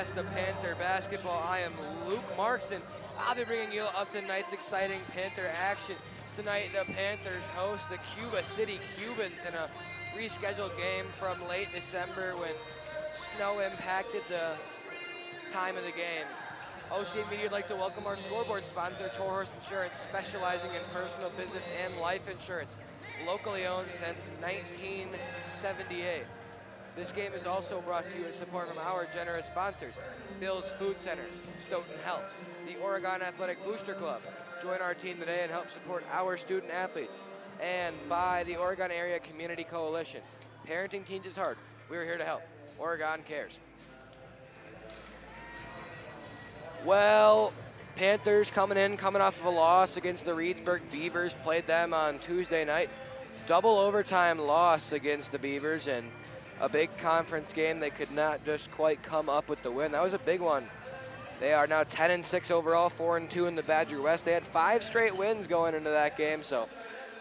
broadcast of Panther basketball. I am Luke Marks, and I'll be bringing you up to tonight's exciting Panther action. Tonight, the Panthers host the Cuba City Cubans in a rescheduled game from late December when snow impacted the time of the game. OCA Media would like to welcome our scoreboard sponsor, Torhorse Insurance, specializing in personal, business, and life insurance. Locally owned since 1978. This game is also brought to you in support from our generous sponsors, Bill's Food Center, Stoughton Health, the Oregon Athletic Booster Club. Join our team today and help support our student athletes. And by the Oregon Area Community Coalition. Parenting teens is hard. We're here to help. Oregon cares. Well, Panthers coming off of a loss against the Reedsburg Beavers. Played them on Tuesday night. Double overtime loss against the Beavers, and a big conference game. They could not just quite come up with the win. That was a big one. They are now 10-6 overall, 4-2 in the Badger West. They had 5 straight wins going into that game, so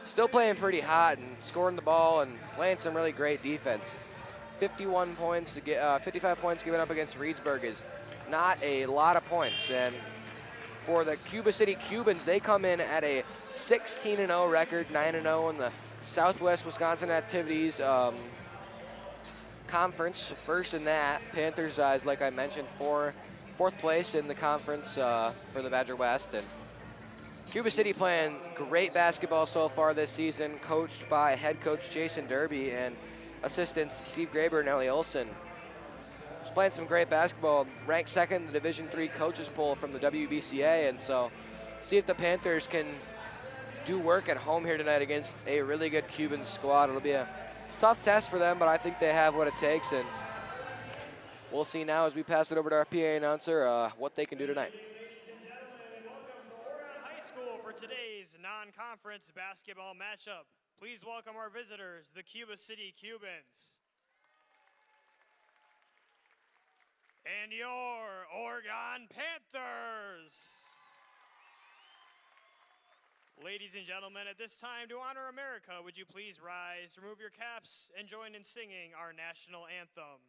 still playing pretty hot and scoring the ball and playing some really great defense. 55 points given up against Reedsburg is not a lot of points. And for the Cuba City Cubans, they come in at a 16-0 record, 9-0 in the Southwest Wisconsin Activities Conference, first in that. Panthers, like I mentioned, fourth place in the conference for the Badger West. And Cuba City playing great basketball so far this season, coached by head coach Jason Derby and assistants Steve Graber and Ellie Olson. Just playing some great basketball, ranked second in the Division III coaches poll from the WBCA, and so see if the Panthers can do work at home here tonight against a really good Cuban squad. It'll be a tough test for them, but I think they have what it takes, and we'll see now as we pass it over to our PA announcer what they can do tonight. Ladies and gentlemen, welcome to Oregon High School for today's non-conference basketball matchup. Please welcome our visitors, the Cuba City Cubans. And your Oregon Panthers. Ladies and gentlemen, at this time, to honor America, would you please rise, remove your caps, and join in singing our national anthem.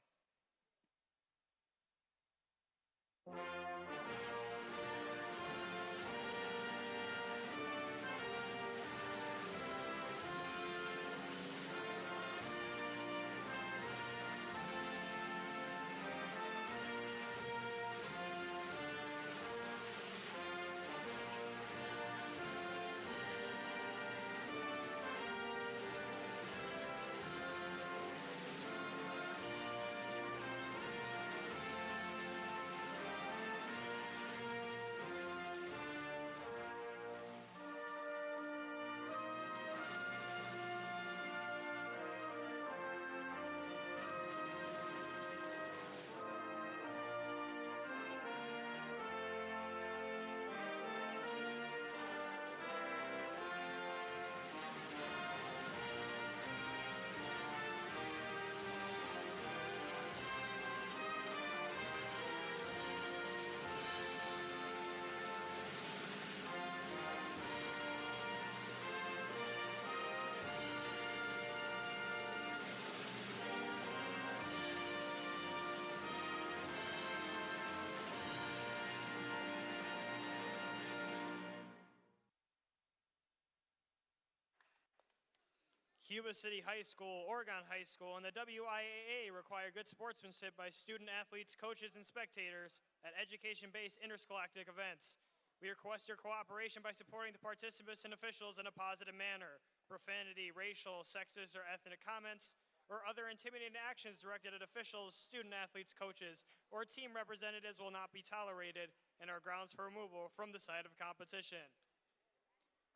Cuba City High School, Oregon High School, and the WIAA require good sportsmanship by student athletes, coaches, and spectators at education-based interscholastic events. We request your cooperation by supporting the participants and officials in a positive manner. Profanity, racial, sexist, or ethnic comments, or other intimidating actions directed at officials, student athletes, coaches, or team representatives will not be tolerated and are grounds for removal from the site of competition.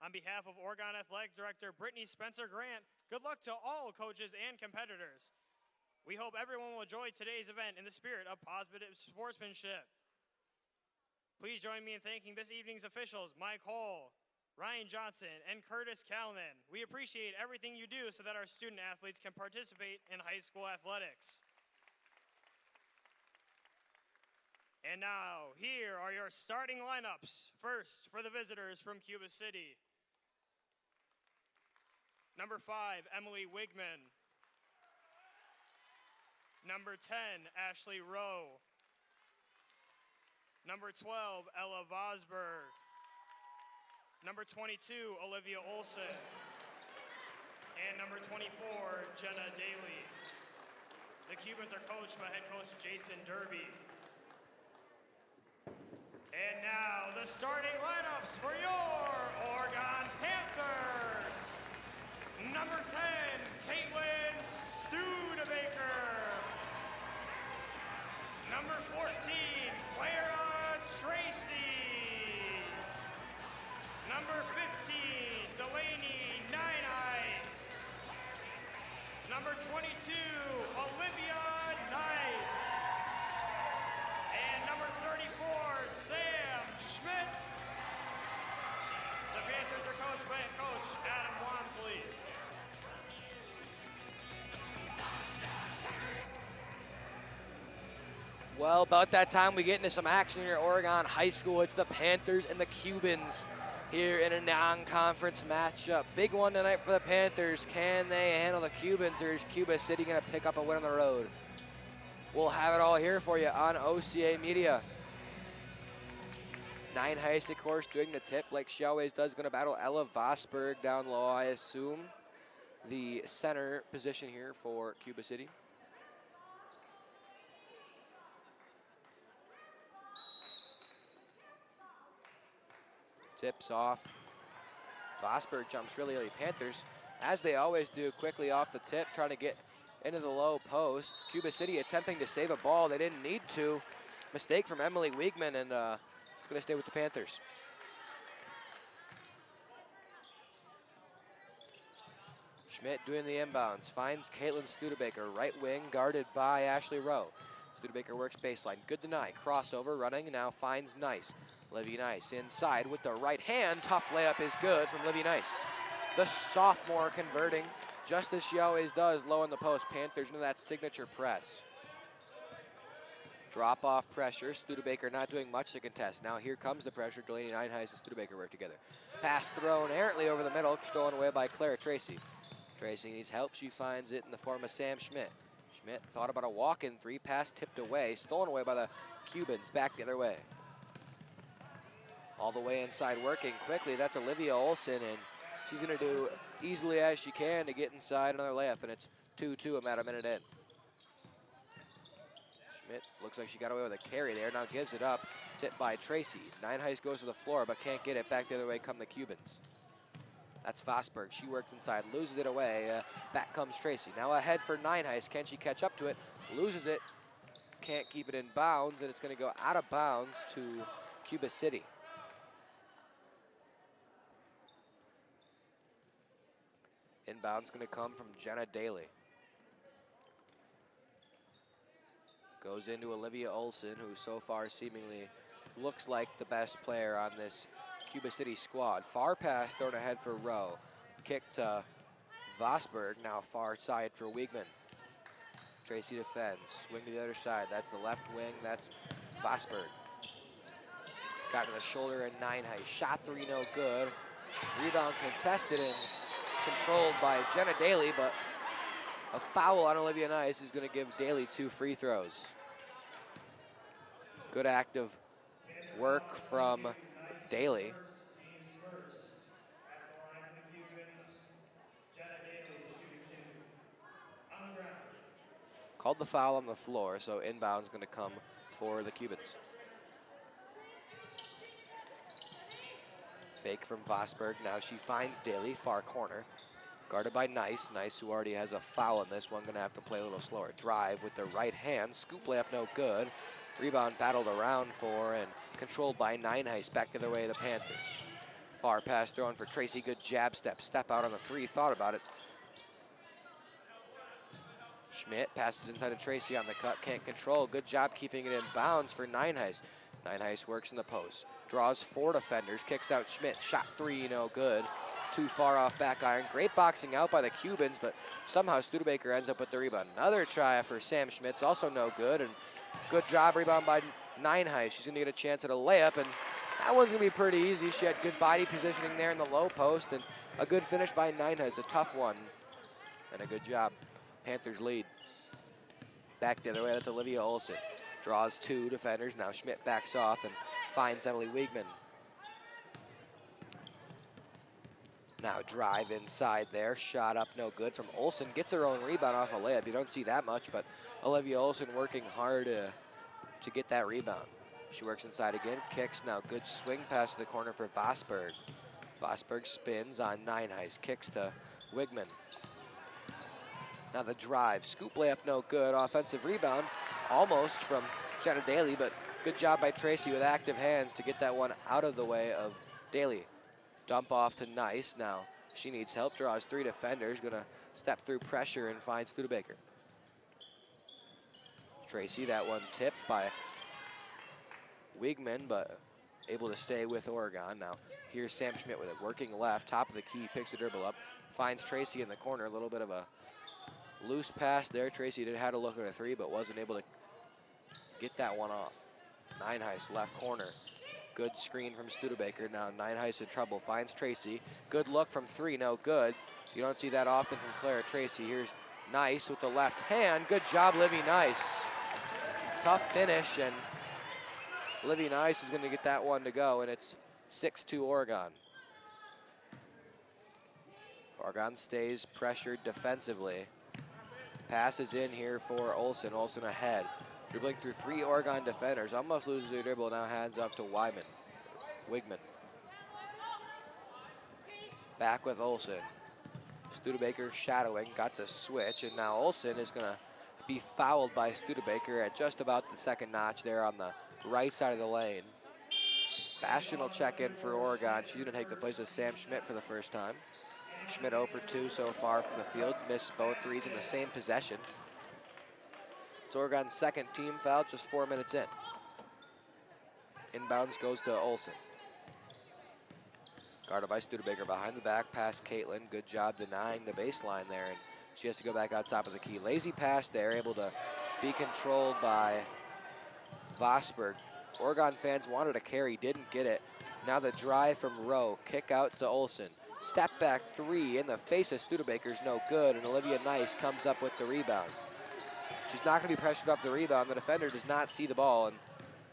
On behalf of Oregon Athletic Director Brittany Spencer Grant, good luck to all coaches and competitors. We hope everyone will enjoy today's event in the spirit of positive sportsmanship. Please join me in thanking this evening's officials, Mike Hall, Ryan Johnson, and Curtis Callan. We appreciate everything you do so that our student athletes can participate in high school athletics. And now, here are your starting lineups. First, for the visitors from Cuba City. Number 5, Emily Wigman. Number 10, Ashley Rowe. Number 12, Ella Vosberg. Number 22, Olivia Olson. And number 24, Jenna Daly. The Cubans are coached by head coach Jason Derby. And now the starting lineups for your Oregon Panthers. Number 10, Caitlin Studebaker. Number 14, Clara Tracy. Number 15, Delaney Nine Ice. Number 22, Olivia Nice. And number 34, Sam Schmidt. The Panthers are coached by Coach Adam Wamsley. Well, about that time we get into some action here at Oregon High School. It's the Panthers and the Cubans here in a non-conference matchup. Big one tonight for the Panthers. Can they handle the Cubans, or is Cuba City going to pick up a win on the road? We'll have it all here for you on OCA Media. Nine Heist, of course, doing the tip like she always does. Going to battle Ella Vosberg down low, I assume. The center position here for Cuba City. Tips off. Vosberg jumps really early. Panthers, as they always do, quickly off the tip, trying to get into the low post. Cuba City attempting to save a ball they didn't need to. Mistake from Emily Wiegman, and it's going to stay with the Panthers. Schmidt doing the inbounds, finds Caitlin Studebaker, right wing, guarded by Ashley Rowe. Studebaker works baseline, good deny, crossover, running, now finds Nice. Livy Nice inside with the right hand, tough layup is good from Livy Nice. The sophomore converting, just as she always does, low in the post. Panthers into that signature press. Drop off pressure, Studebaker not doing much to contest. Now here comes the pressure, Delaney Nineheist and Studebaker work together. Pass thrown errantly over the middle, stolen away by Clara Tracy. Tracy needs help, she finds it in the form of Sam Schmidt. Schmidt thought about a walk-in three, pass tipped away, stolen away by the Cubans, back the other way. All the way inside working quickly, that's Olivia Olson, and she's gonna do easily as she can to get inside another layup, and it's 2-2 about a minute in. Schmidt looks like she got away with a carry there, now gives it up, tipped by Tracy. Nine Heist goes to the floor, but can't get it, back the other way come the Cubans. That's Vosberg, she works inside, loses it away, back comes Tracy. Now ahead for Nine Heist, can she catch up to it? Loses it, can't keep it in bounds, and it's gonna go out of bounds to Cuba City. Inbound's gonna come from Jenna Daly. Goes into Olivia Olson, who so far seemingly looks like the best player on this Cuba City squad. Far pass thrown ahead for Rowe. Kick to Vosberg, now far side for Wiegman. Tracy defends, swing to the other side. That's the left wing, that's Vosberg. Got to the shoulder and Nine Heist. Shot three, no good. Rebound contested and controlled by Jenna Daly, but a foul on Olivia Nice is going to give Daly 2 free throws. Good active work from Daly. Called the foul on the floor, so inbound's going to come for the Cubans. Fake from Vosberg, now she finds Daly, far corner. Guarded by Nice, Nice who already has a foul in this one, gonna have to play a little slower. Drive with the right hand, scoop layup no good. Rebound battled around for and controlled by Nine Heist, back the other way the Panthers. Far pass thrown for Tracy, good jab step out on the three, thought about it. Schmidt passes inside to Tracy on the cut, can't control, good job keeping it in bounds for Nine Heist. Nine Heist works in the post, draws 4 defenders, kicks out Schmidt, shot 3, no good. Too far off back iron. Great boxing out by the Cubans, but somehow Studebaker ends up with the rebound. Another try for Sam Schmitz, also no good, and good job rebound by Nine Heist. She's gonna get a chance at a layup, and that one's gonna be pretty easy. She had good body positioning there in the low post, and a good finish by Nine Heist, a tough one, and a good job. Panthers lead. Back the other way, that's Olivia Olson. Draws 2 defenders. Now Schmidt backs off and finds Emily Wiegman. Now drive inside there. Shot up, no good from Olsen. Gets her own rebound off a layup. You don't see that much, but Olivia Olsen working hard to get that rebound. She works inside again. Kicks now. Good swing pass to the corner for Vosberg. Vosberg spins on Nineheis. Kicks to Wiegman. Now the drive. Scoop layup, no good. Offensive rebound almost from Jenna Daly, but good job by Tracy with active hands to get that one out of the way of Daly. Dump off to Nice. Now she needs help. Draws 3 defenders. Gonna step through pressure and find Studebaker. Tracy, that one tipped by Wiegman, but able to stay with Oregon. Now here's Sam Schmidt with it. Working left, top of the key, picks the dribble up. Finds Tracy in the corner. A little bit of a loose pass there. Tracy did have to look at a 3, but wasn't able to get that one off. Nineheis, left corner. Good screen from Studebaker. Now Nineheis in trouble. Finds Tracy. Good look from 3, no good. You don't see that often from Clara Tracy. Here's Nice with the left hand. Good job, Livy Nice. Tough finish, and Livy Nice is going to get that one to go, and it's 6-2 Oregon. Oregon stays pressured defensively. Passes in here for Olsen. Olsen ahead. Dribbling through 3 Oregon defenders. Almost loses their dribble. Now hands off to Wiegman. Back with Olsen. Studebaker shadowing. Got the switch. And now Olsen is going to be fouled by Studebaker at just about the second notch there on the right side of the lane. Bastian will check in for Oregon. She's going to take the place of Sam Schmidt for the first time. Schmidt 0 for 2 so far from the field. Missed both 3s in the same possession. It's Oregon's second team foul, just 4 minutes in. Inbounds goes to Olsen. Guarded by Studebaker behind the back, past Caitlin. Good job denying the baseline there, and she has to go back out top of the key. Lazy pass there, able to be controlled by Vosberg. Oregon fans wanted a carry, didn't get it. Now the drive from Rowe, kick out to Olsen. Step back 3 in the face of Studebaker's no good, and Olivia Nice comes up with the rebound. She's not going to be pressured off the rebound. The defender does not see the ball, and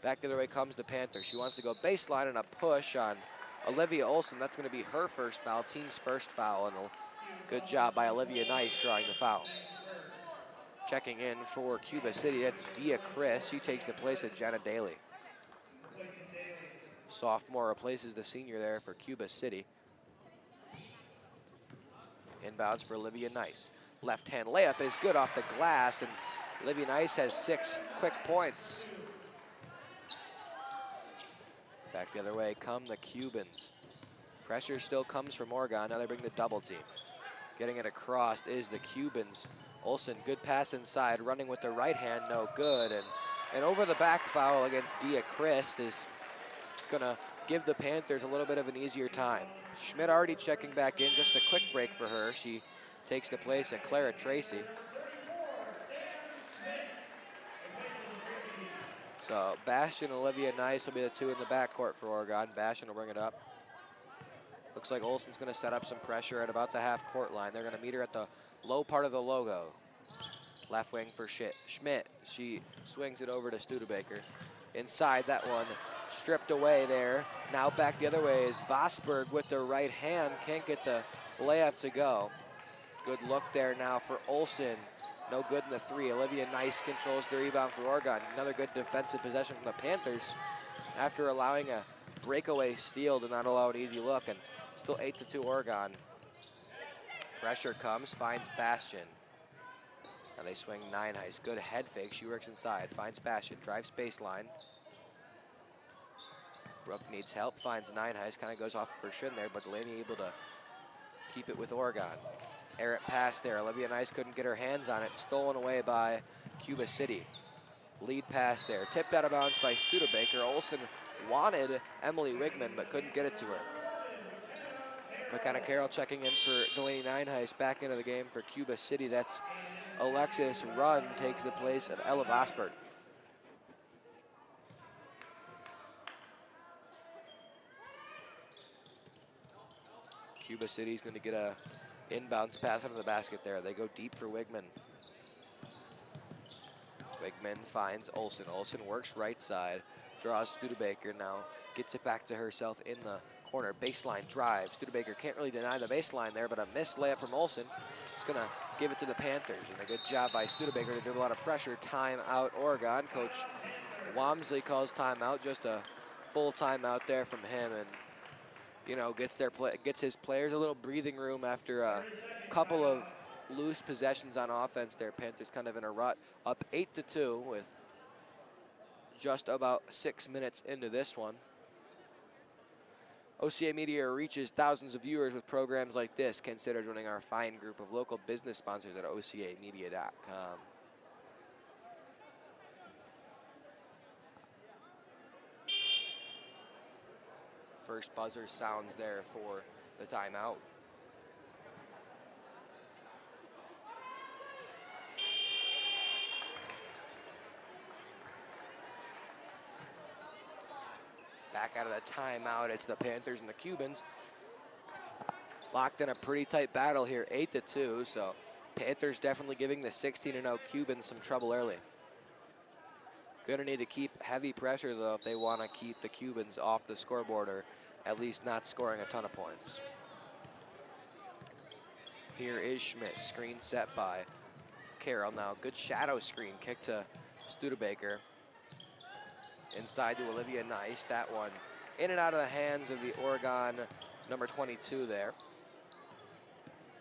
back the other way comes the Panthers. She wants to go baseline and a push on Olivia Olsen. That's going to be her first foul, team's first foul, and a good job by Olivia Nice drawing the foul. Checking in for Cuba City, that's Dia Chris. She takes the place of Jenna Daly. Sophomore replaces the senior there for Cuba City. Inbounds for Olivia Nice. Left hand layup is good off the glass, and Olivia Nice has 6 quick points. Back the other way come the Cubans. Pressure still comes from Oregon. Now they bring the double team. Getting it across is the Cubans. Olsen, good pass inside, running with the right hand, no good. And over the back foul against Dia Christ is gonna give the Panthers a little bit of an easier time. Schmidt already checking back in, just a quick break for her. She takes the place of Clara Tracy. So Bastian and Olivia Nice will be the 2 in the backcourt for Oregon. Bastian will bring it up. Looks like Olsen's gonna set up some pressure at about the half-court line. They're gonna meet her at the low part of the logo. Left wing for Schmidt. She swings it over to Studebaker. Inside, that one stripped away there. Now back the other way is Vosberg with the right hand. Can't get the layup to go. Good look there now for Olsen. No good in the 3. Olivia Nice controls the rebound for Oregon. Another good defensive possession from the Panthers after allowing a breakaway steal to not allow an easy look, and still 8-2 Oregon. Pressure comes, finds Bastian. Now they swing Nineheis. Good head fake. She works inside, finds Bastian, drives baseline. Brooke needs help, finds Nineheis, kind of goes off her shin there, but Delaney able to keep it with Oregon. Errant pass there. Olivia Nice couldn't get her hands on it. Stolen away by Cuba City. Lead pass there. Tipped out of bounds by Studebaker. Olsen wanted Emily Wiegman, but couldn't get it to her. McKenna Carroll checking in for Delaney Nineheis. Back into the game for Cuba City. That's Alexis Runn takes the place of Ella Vosberg. Cuba City's going to get a inbounds pass under the basket there. They go deep for Wiegman. Wigman finds Olsen. Olsen works right side, draws Studebaker now, gets it back to herself in the corner. Baseline drive. Studebaker can't really deny the baseline there, but a missed layup from Olsen. It's gonna give it to the Panthers, and a good job by Studebaker to dribble out of pressure. Timeout, Oregon. Coach Wamsley calls timeout, just a full timeout there from him, and you know, gets his players a little breathing room after a couple of loose possessions on offense there. Panthers kind of in a rut, up 8-2 with just about 6 minutes into this one. OCA Media reaches thousands of viewers with programs like this. Consider joining our fine group of local business sponsors at ocamedia.com. First buzzer sounds there for the timeout. Back out of the timeout, it's the Panthers and the Cubans. Locked in a pretty tight battle here, 8-2, so Panthers definitely giving the 16-0 Cubans some trouble early. Gonna need to keep heavy pressure though if they want to keep the Cubans off the scoreboard, or at least not scoring a ton of points. Here is Schmidt, screen set by Carroll. Now good shadow screen, kick to Studebaker. Inside to Olivia Nice, that one in and out of the hands of the Oregon number 22 there.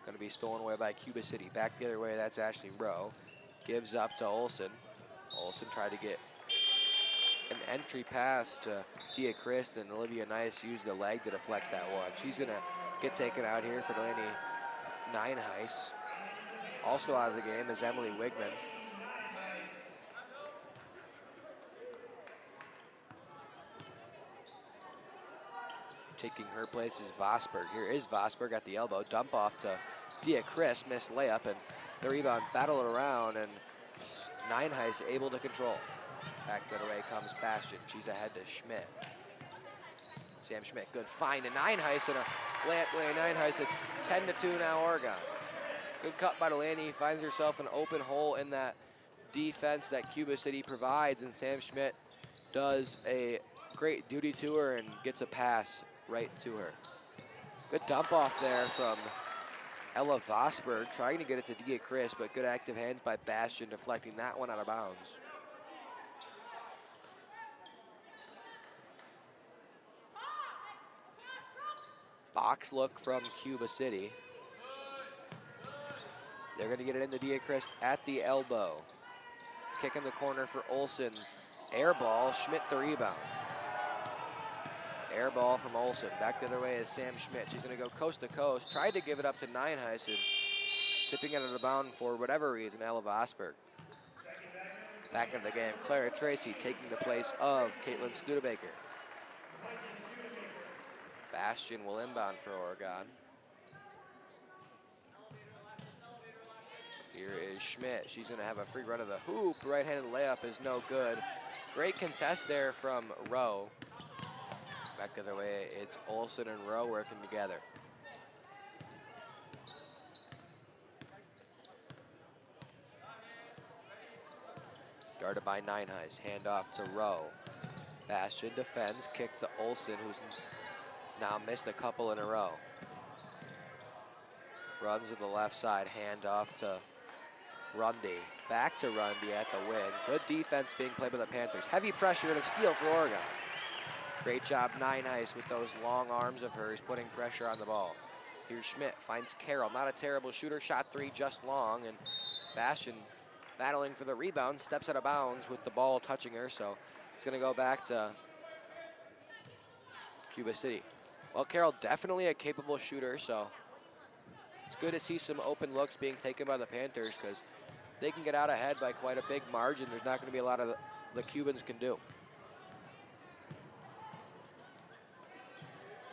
Gonna be stolen away by Cuba City. Back the other way, that's Ashley Rowe. Gives up to Olsen. Olsen tried to get an entry pass to Tia Christ, and Olivia Nice used the leg to deflect that one. She's gonna get taken out here for Delaney Nineheis. Also out of the game is Emily Wigman. Taking her place is Vosberg. Here is Vosberg at the elbow. Dump off to Dia Chris. Missed layup, and the rebound battled around, and Nineheis able to control. Back the other way comes Bastion. She's ahead to Schmidt. Sam Schmidt, good find to Nineheis, and a layup by Nineheis. It's 10-2 now, Oregon. Good cut by Delaney. Finds herself an open hole in that defense that Cuba City provides, and Sam Schmidt does a great duty to her and gets a pass right to her. Good dump off there from Ella Vosberg, trying to get it to Dia Chris, but good active hands by Bastion, deflecting that one out of bounds. Box look from Cuba City. They're gonna get it into Dia Chris at the elbow. Kick in the corner for Olsen. Air ball, Schmidt the rebound. Air ball from Olsen. Back the other way is Sam Schmidt. She's gonna go coast to coast. Tried to give it up to Nineheis, and tipping it out of the bound for whatever reason, Ella Vosberg. Back into the game, Clara Tracy taking the place of Caitlin Studebaker. Bastion will inbound for Oregon. Here is Schmidt. She's gonna have a free run of the hoop. Right-handed layup is no good. Great contest there from Rowe. Back the other way, it's Olsen and Rowe working together. Guarded by Nineheis, handoff to Rowe. Bastion defends, kick to Olsen, who's now missed a couple in a row. Runs to the left side, handoff to Rundy. Back to Rundy at the wing. Good defense being played by the Panthers. Heavy pressure and a steal for Oregon. Great job, Nineheis, with those long arms of hers, putting pressure on the ball. Here's Schmidt, finds Carroll. Not a terrible shooter, shot three just long, and Bastion battling for the rebound, steps out of bounds with the ball touching her, so it's gonna go back to Cuba City. Well, Carroll definitely a capable shooter, so it's good to see some open looks being taken by the Panthers, because they can get out ahead by quite a big margin. There's not gonna be a lot of the Cubans can do.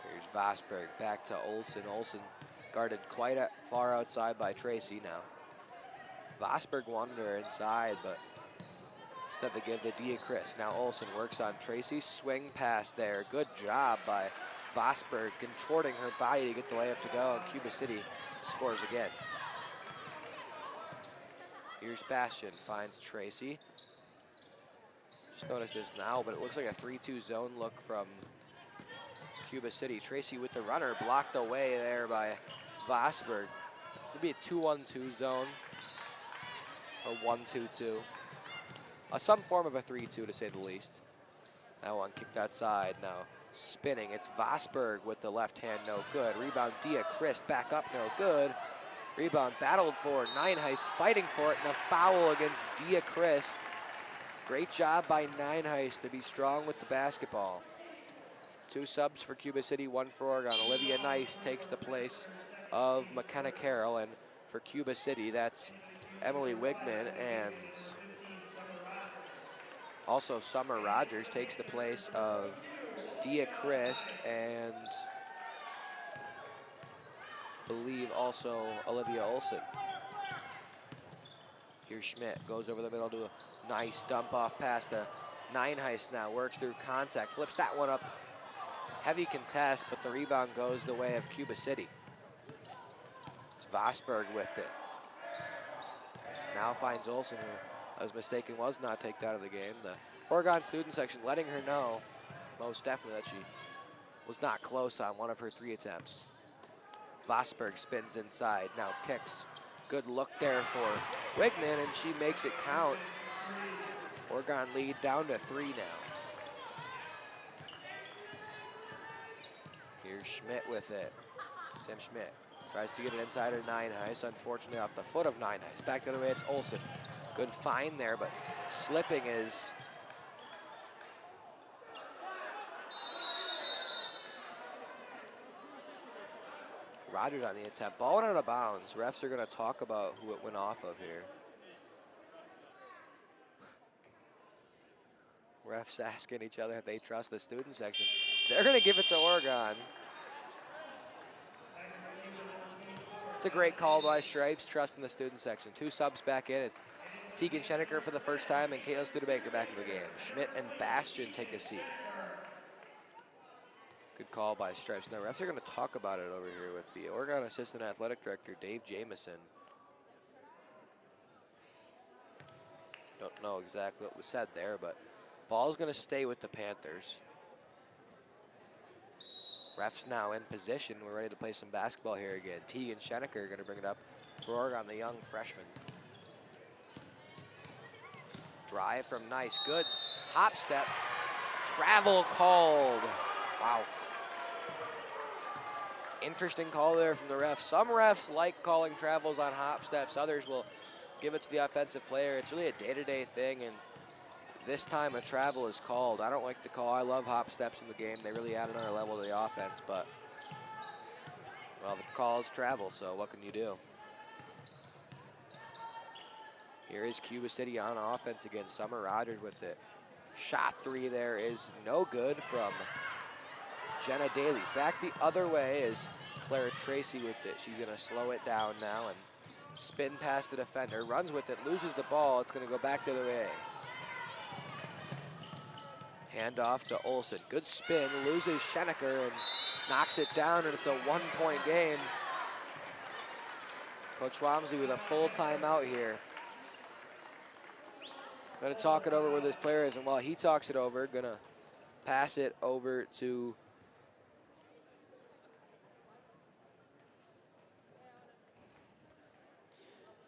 Here's Vosberg, back to Olsen. Olsen guarded quite far outside by Tracy now. Vosberg wanted her inside, but instead they give the Dia Chris. Now Olsen works on Tracy. Swing pass there. Good job by Vosberg, contorting her body to get the layup to go, and Cuba City scores again. Here's Bastion, finds Tracy. Just noticed this now, but it looks like a 3-2 zone look from Cuba City. Tracy with the runner, blocked away there by Vosberg. It'd be a 2-1-2 zone, or 1-2-2. Some form of a 3-2 to say the least. That one kicked outside now. Spinning, it's Vosberg with the left hand, no good. Rebound, Dia Christ, back up, no good. Rebound battled for, Nineheist fighting for it, and a foul against Dia Christ. Great job by Nineheist to be strong with the basketball. 2 subs for Cuba City, 1 for Oregon. Olivia Nice takes the place of McKenna Carroll, and for Cuba City, that's Emily Wigman, and also Summer Rogers takes the place of Dia Christ, and believe also Olivia Olson. Here's Schmidt, goes over the middle to a nice dump off pass to Nineheist now, works through contact, flips that one up. Heavy contest, but the rebound goes the way of Cuba City. It's Vosberg with it. Now finds Olson, who I was mistaken was not taken out of the game. The Oregon student section letting her know, most definitely, that she was not close on one of her 3 attempts. Vosberg spins inside, now kicks. Good look there for Wigman, and she makes it count. Oregon lead down to 3 now. Here's Schmidt with it. Sam Schmidt tries to get it inside her Nineheist, unfortunately off the foot of Nineheist. Back the other way, it's Olson. Good find there, but slipping is Rogers on the attempt. Ball went out of bounds. Refs are going to talk about who it went off of here. Refs asking each other if they trust the student section. They're going to give it to Oregon. It's a great call by Stripes, trusting the student section. 2 subs back in. It's Tegan Schenecker for the first time and Caitlin Studebaker back in the game. Schmidt and Bastian take a seat. Good call by Stripes. Now, refs are going to talk about it over here with the Oregon Assistant Athletic Director, Dave Jamison. Don't know exactly what was said there, but ball's going to stay with the Panthers. Refs now in position. We're ready to play some basketball here again. Tegan Schenecker are going to bring it up for Oregon, the young freshman. Drive from Nice, good hop step. Travel called. Wow. Interesting call there from the refs. Some refs like calling travels on hop steps. Others will give it to the offensive player. It's really a day-to-day thing, and this time a travel is called. I don't like the call. I love hop steps in the game. They really add another level to the offense, but, well, the call is travel, so what can you do? Here is Cuba City on offense again. Summer Rogers with it. Shot 3 there is no good from Jenna Daly. Back the other way is Clara Tracy with it. She's going to slow it down now and spin past the defender. Runs with it, loses the ball. It's going to go back the other way. Hand off to Olson. Good spin, loses Schenecker and knocks it down, and it's a 1-point game. Coach Wamsley with a full timeout here. Going to talk it over with his players, and while he talks it over, going to pass it over to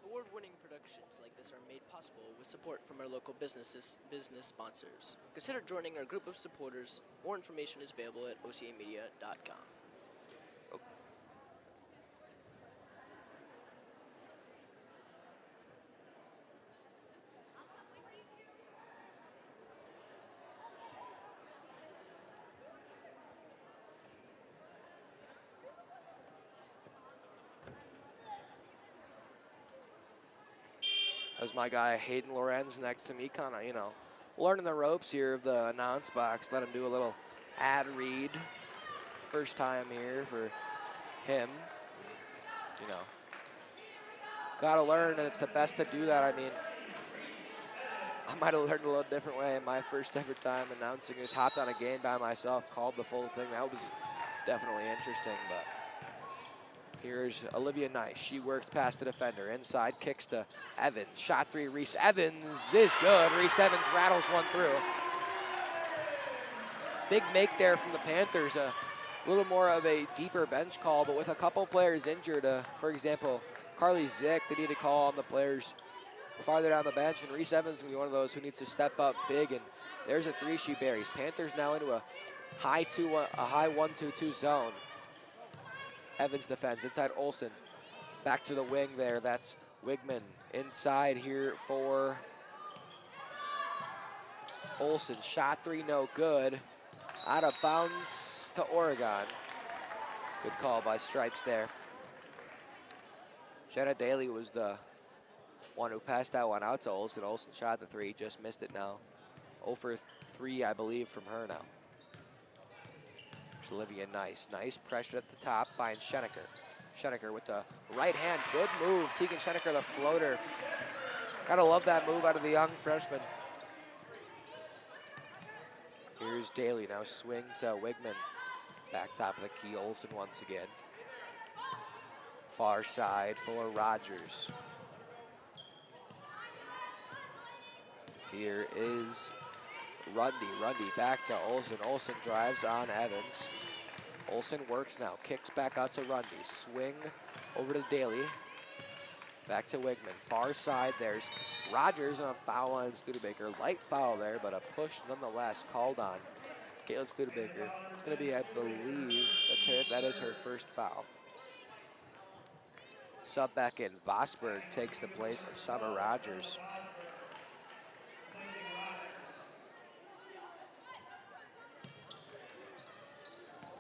award-winning productions like this are made possible with support from our local business sponsors. Consider joining our group of supporters. More information is available at ocamedia.com. As my guy Hayden Lorenz next to me, kind of, you know, learning the ropes here of the announce box. Let him do a little ad read. First time here for him. You know, gotta learn, and it's the best to do that. I mean, I might have learned a little different way in my first ever time announcing. Just hopped on a game by myself, called the full thing. That was definitely interesting, but Here's Olivia Nice. She works past the defender. Inside, kicks to Evans. Shot three, Reese Evans is good. Reese Evans rattles one through. Big make there from the Panthers. A little more of a deeper bench call, but with a couple players injured, for example, Carly Zick, they need to call on the players farther down the bench, and Reese Evans will be one of those who needs to step up big, and there's a three she buries. Panthers now into a high 1-2-2 zone. Evans defends, inside Olsen. Back to the wing there, that's Wigman. Inside here for Olsen. Shot three, no good. Out of bounds to Oregon. Good call by Stripes there. Jenna Daly was the one who passed that one out to Olsen. Olsen shot the three, just missed it now. 0 for 3, I believe, from her now. There's Olivia Nice. Nice pressure at the top, finds Schenecker. Schenecker with the right hand, good move. Tegan Schenecker, the floater. Gotta love that move out of the young freshman. Here's Daly, now swing to Wigman. Back top of the key, Olsen once again. Far side for Rogers. Here is Rundy. Rundy back to Olsen. Olsen drives on Evans. Olsen works now. Kicks back out to Rundy. Swing over to Daly. Back to Wigman. Far side, there's Rogers on a foul on Studebaker. Light foul there, but a push nonetheless called on Caitlin Studebaker. It's going to be, I believe, that is her first foul. Sub back in. Vosberg takes the place of Summer Rogers.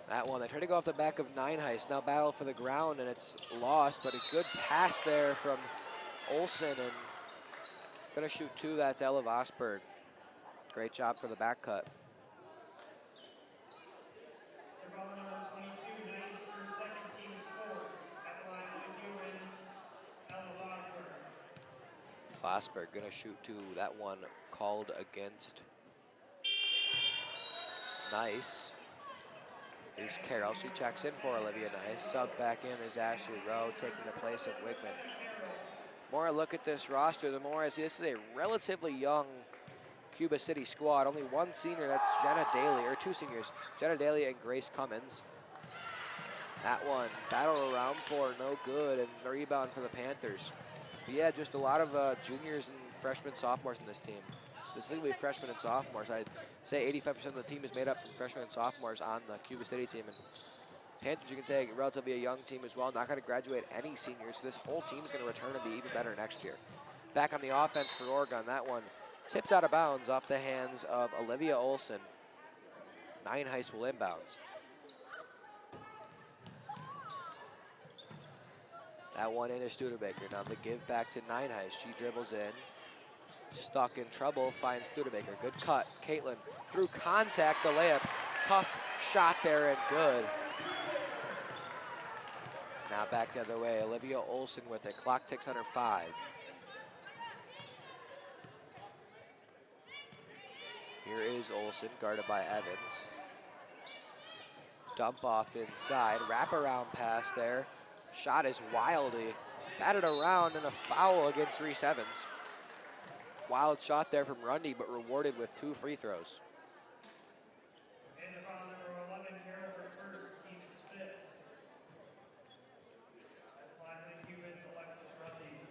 That one, they try to go off the back of Nineheist. Now battle for the ground, and it's lost, but a good pass there from Olsen, and gonna shoot two, that's Ella Vosberg. Great job for the back cut. Vosberg gonna shoot two, that one called against Nice. Here's Carroll, she checks in for Olivia Nice. Sub back in is Ashley Rowe, taking the place of Wigman. The more I look at this roster, the more I see this is a relatively young Cuba City squad. Only one senior, that's Jenna Daly, or two seniors, Jenna Daly and Grace Cummins. That one, battle around for, no good, and the rebound for the Panthers. But yeah, just a lot of juniors and freshmen, sophomores in this team. Specifically freshmen and sophomores. I'd say 85% of the team is made up from freshmen and sophomores on the Cuba City team. And Panthers, you can say, relatively a young team as well. Not going to graduate any seniors, so this whole team is going to return and be even better next year. Back on the offense for Oregon. That one tips out of bounds off the hands of Olivia Olsen. Nineheist will inbounds. That one into Studebaker. Now the give back to Nineheist. She dribbles in. Stuck in trouble, finds Studebaker. Good cut. Caitlin through contact, the layup. Tough shot there and good. Now back the other way. Olivia Olsen with it. Clock ticks under 5. Here is Olsen, guarded by Evans. Dump off inside. Wraparound pass there. Shot is wildly batted around, and a foul against Reese Evans. Wild shot there from Rundy, but rewarded with 2 free throws. And the foul number 11, Carol, her first, team's 5th. That's line for the Cubans, Alexis Rundy.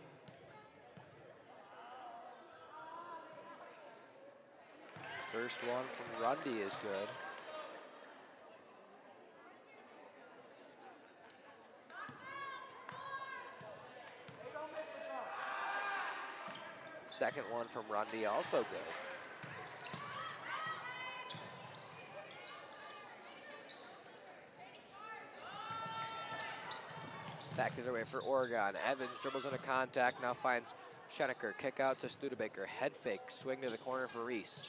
First one from Rundy is good. Second one from Rundy, also good. Back the other way for Oregon. Evans dribbles into contact, now finds Schenecker. Kick out to Studebaker. Head fake, swing to the corner for Reese.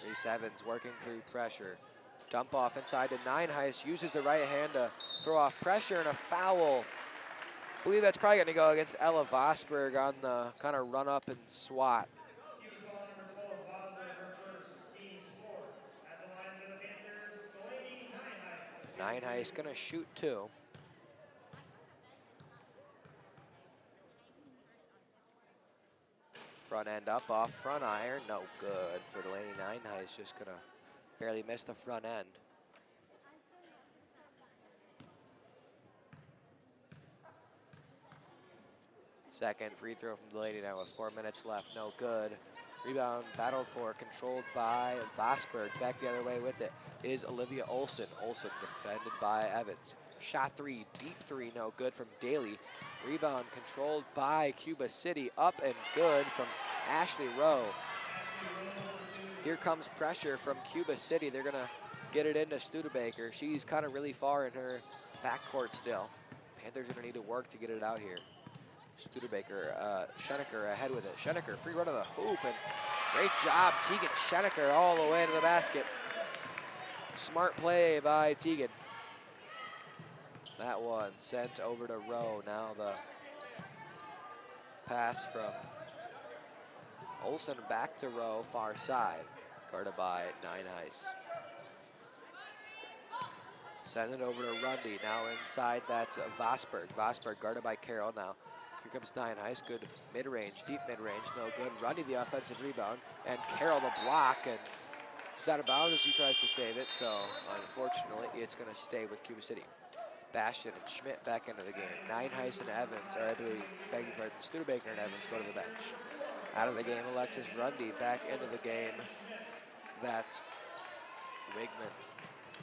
Reese Evans working through pressure. Dump off inside to Nineheist. Uses the right hand to throw off pressure, and a foul. I believe that's probably going to go against Ella Vosberg on the kind of run up and swat. Nineheist going to shoot 2. Front end up off front iron, no good for Delaney. Nine He's just gonna barely miss the front end. Second free throw from Delaney now with 4 minutes left, no good. Rebound battled for, controlled by Vosberg. Back the other way with it is Olivia Olson. Olson defended by Evans. Shot three, deep three, no good from Daly. Rebound controlled by Cuba City, up and good from Ashley Rowe. Here comes pressure from Cuba City. They're gonna get it into Studebaker. She's kind of really far in her backcourt still. Panthers are gonna need to work to get it out here. Studebaker, Schenecker ahead with it. Schenecker, free run of the hoop, and great job, Tegan Schenecker all the way to the basket. Smart play by Tegan. That one sent over to Rowe. Now the pass from Olson back to Rowe, far side, guarded by Nine Heis. Send it over to Rundy, now inside, that's Vosberg. Vosberg guarded by Carroll now. Here comes Nine Heis, good mid-range, deep mid-range, no good. Rundy the offensive rebound, and Carroll the block, and it's out of bounds as he tries to save it, so unfortunately it's gonna stay with Cuba City. Bastion and Schmidt back into the game. Nine Heis and Evans, or I believe, beg your pardon, Studebaker and Evans go to the bench. Out of the game, Alexis Rundy back into the game. That's Wigman.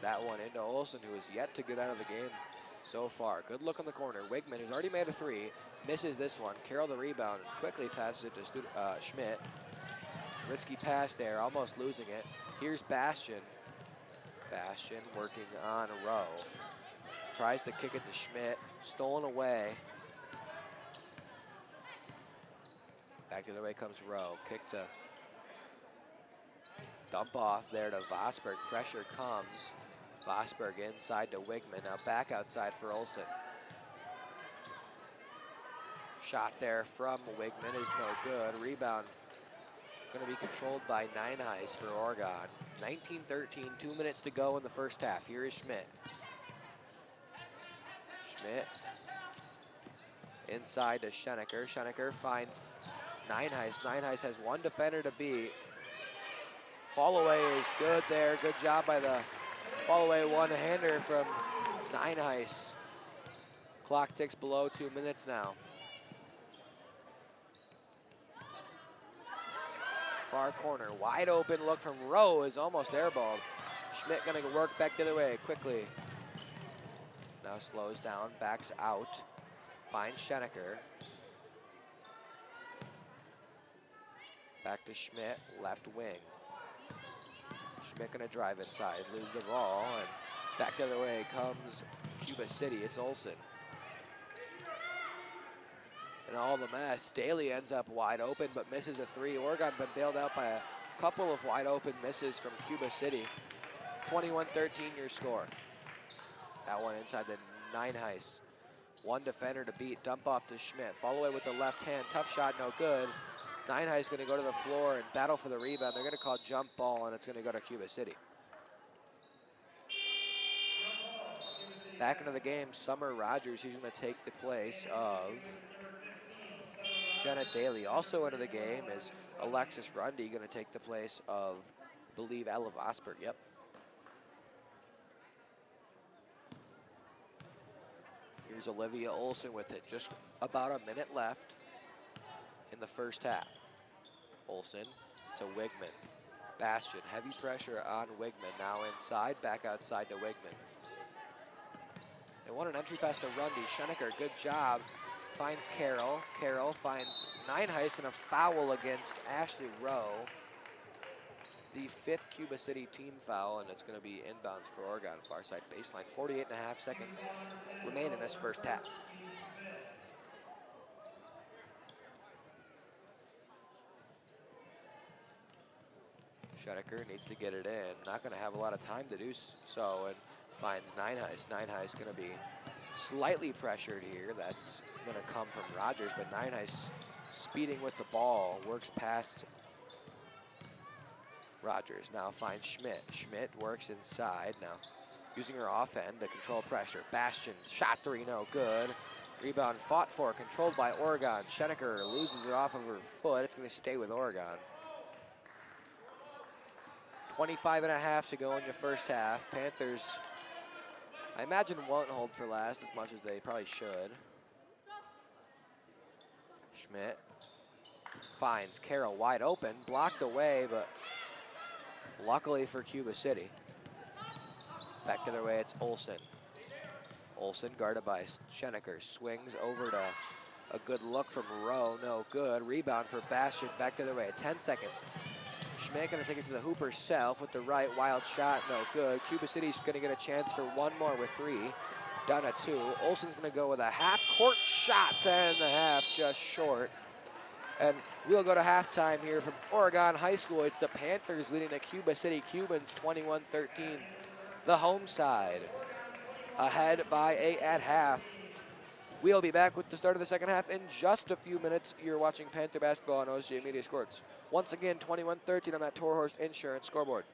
That one into Olson, who is yet to get out of the game so far. Good look on the corner. Wigman, who's already made a three, misses this one. Carroll the rebound, quickly passes it to Schmidt. Risky pass there, almost losing it. Here's Bastion. Bastion working on Rowe. Tries to kick it to Schmidt, stolen away. Back the other way comes Rowe. Kick to dump off there to Vosberg. Pressure comes. Vosberg inside to Wigman. Now back outside for Olson. Shot there from Wigman is no good. Rebound going to be controlled by Nine Heis for Oregon. 19-13, 2 minutes to go in the first half. Here is Schmidt. Schmidt inside to Schenecker. Schenecker finds Nine Heis. Nine Heis has one defender to beat. Fall away is good there. Good job by the fall away one-hander from Nine Heis. Clock ticks below 2 minutes now. Far corner, wide open look from Rowe is almost airballed. Schmidt gonna work back the other way quickly. Now slows down, backs out, finds Schenecker. Back to Schmidt, left wing. Schmidt gonna drive inside, lose the ball, and back the other way comes Cuba City, it's Olson. And all the mess, Daly ends up wide open but misses a three. Oregon been bailed out by a couple of wide open misses from Cuba City. 21-13 your score. That one inside the Nine Heis. One defender to beat, dump off to Schmidt. Follow away with the left hand, tough shot, no good. Nine Heis gonna go to the floor and battle for the rebound. They're gonna call jump ball and it's gonna go to Cuba City. Back into the game, Summer Rogers, he's gonna take the place of Jenna Daly. Also into the game is Alexis Rundy, gonna take the place of, I believe, Ella Vosberg, yep. Here's Olivia Olson with it, just about a minute left in the first half. Olson to Wigman. Bastion, heavy pressure on Wigman. Now inside, back outside to Wigman. They want an entry pass to Rundy. Schenecker, good job. Finds Carroll. Carroll finds Nine Heis and a foul against Ashley Rowe. The 5th Cuba City team foul, and it's going to be inbounds for Oregon, far side baseline. 48.5 seconds remain in this first half. Schenecker needs to get it in. Not going to have a lot of time to do so, and finds Nine Heis. Nine Heis going to be slightly pressured here. That's going to come from Rogers, but Nine Heis speeding with the ball, works past Rogers. Now finds Schmidt. Schmidt works inside now, using her off end to control pressure. Bastion, shot three, no good. Rebound fought for, controlled by Oregon. Schenecker loses it off of her foot. It's going to stay with Oregon. 25.5 to go in the first half. Panthers, I imagine, won't hold for last as much as they probably should. Schmidt finds Carroll wide open, blocked away, but luckily for Cuba City. Back the other way, it's Olsen. Olsen guarded by Schenecker, swings over to a good look from Rowe, no good. Rebound for Bastian, back the other way, 10 seconds. Schmidt gonna take it to the hoop herself with the right, wild shot, no good. Cuba City's gonna get a chance for one more with 3, down at 2. Olsen's gonna go with a half-court shot, and the half just short. And we'll go to halftime here from Oregon High School. It's the Panthers leading the Cuba City Cubans 21-13. The home side ahead by 8 at half. We'll be back with the start of the second half in just a few minutes. You're watching Panther basketball on OCA Media Sports. Once again, 21-13 on that Torhorst Insurance scoreboard.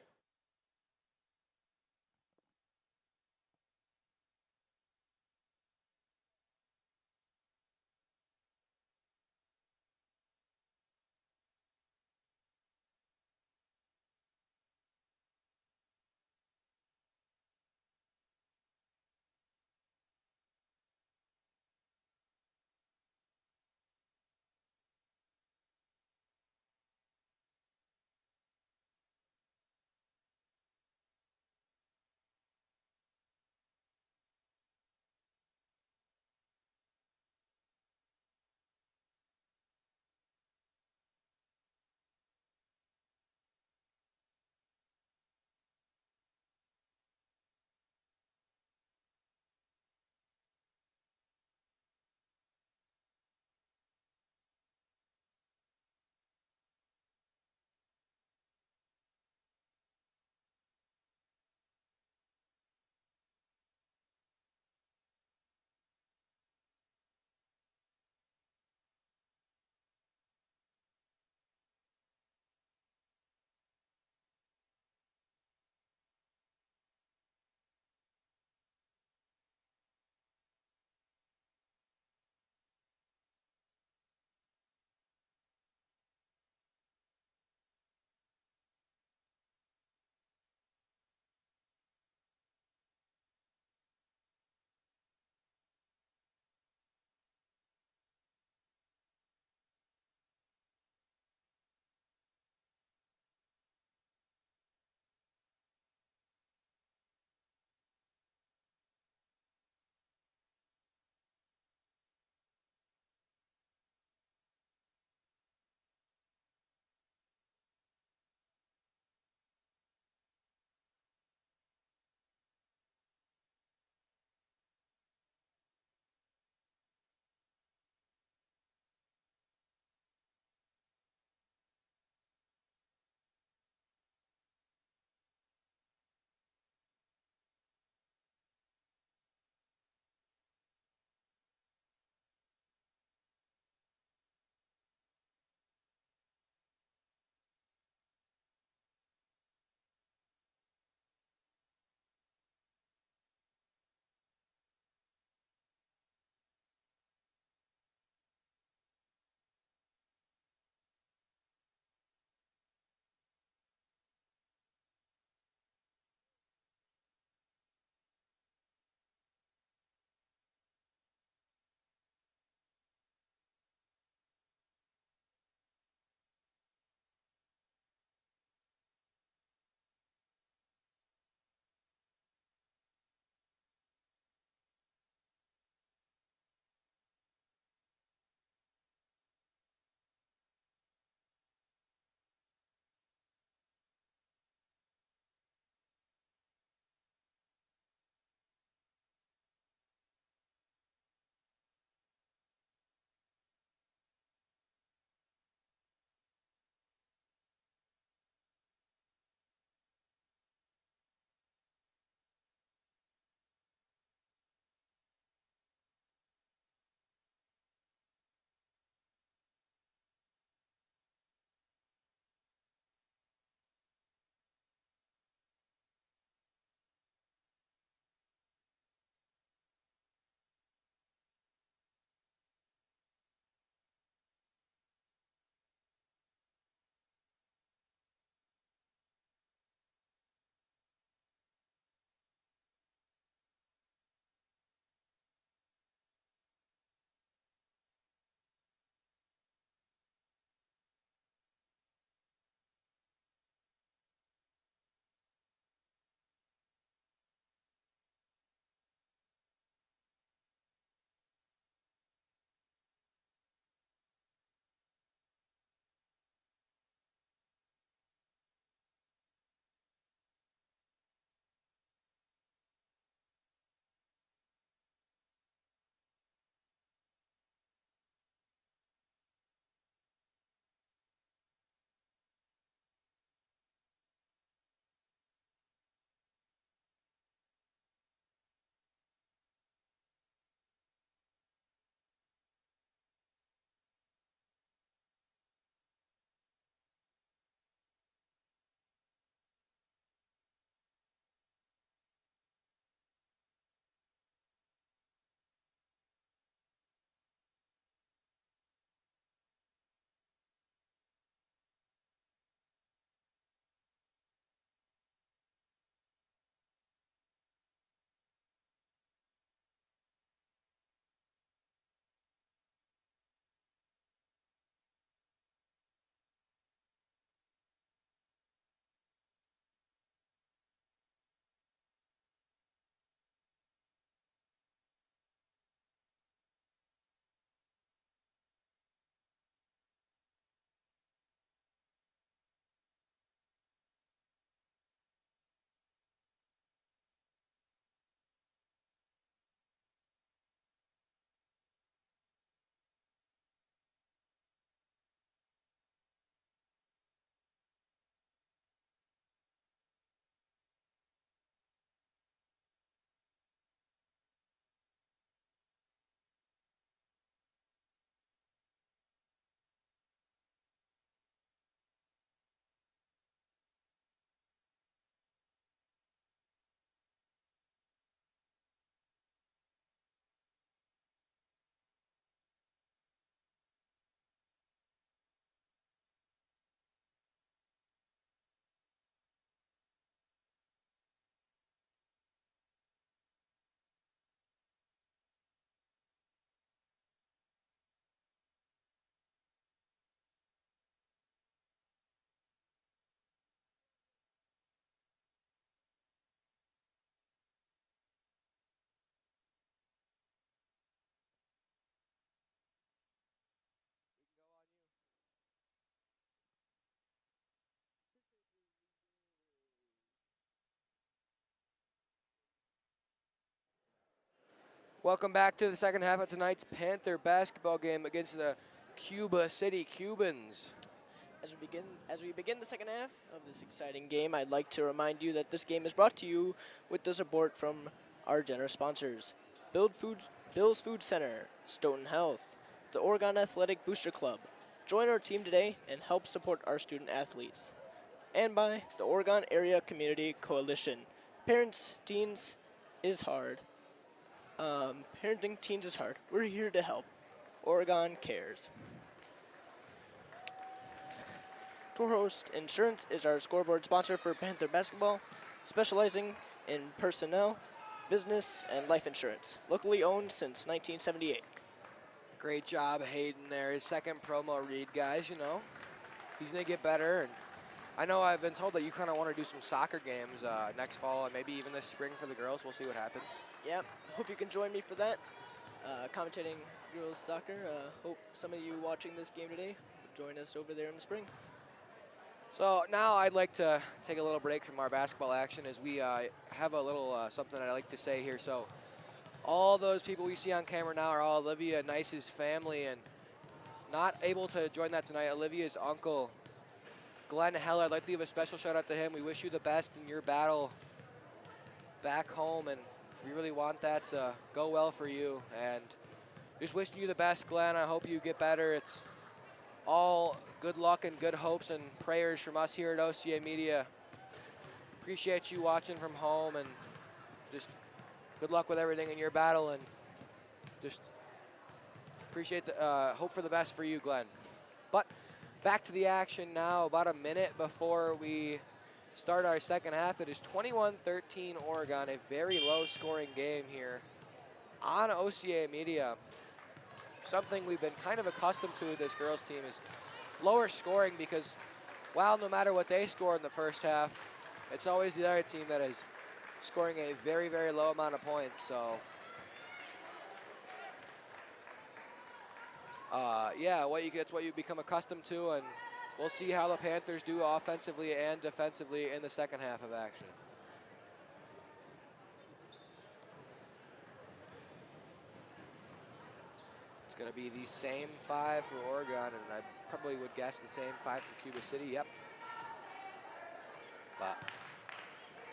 Welcome back to the second half of tonight's Panther basketball game against the Cuba City Cubans. As we begin the second half of this exciting game, I'd like to remind you that this game is brought to you with the support from our generous sponsors: Bill's Food Center, Stoughton Health, the Oregon Athletic Booster Club. Join our team today and help support our student athletes. And by the Oregon Area Community Coalition. Parenting teens is hard. We're here to help. Oregon cares. Torhost Insurance is our scoreboard sponsor for Panther basketball, specializing in personnel, business, and life insurance. Locally owned since 1978. Great job, Hayden, there. His second promo read, guys, you know. He's going to get better. And I know I've been told that you kind of want to do some soccer games next fall and maybe even this spring for the girls. We'll see what happens. Yep, hope you can join me for that. Commentating girls soccer. Hope some of you watching this game today will join us over there in the spring. So now I'd like to take a little break from our basketball action as we have a little something I'd like to say here. So all those people we see on camera now are all Olivia Nice's family, and not able to join that tonight, Olivia's uncle, Glenn Heller. I'd like to give a special shout out to him. We wish you the best in your battle back home, and we really want that to go well for you. And just wishing you the best, Glenn. I hope you get better. It's all good luck and good hopes and prayers from us here at OCA Media. Appreciate you watching from home, and just good luck with everything in your battle, and just appreciate the hope for the best for you, Glenn. But back to the action now, about a minute before we start our second half. It is 21-13 Oregon, a very low-scoring game here on OCA Media. Something we've been kind of accustomed to with this girls team is lower scoring, because, well, no matter what they score in the first half, it's always the other team that is scoring a very, very low amount of points. So, yeah, it's what you become accustomed to, and we'll see how the Panthers do offensively and defensively in the second half of action. It's going to be the same five for Oregon, and I probably would guess the same five for Cuba City. Yep. But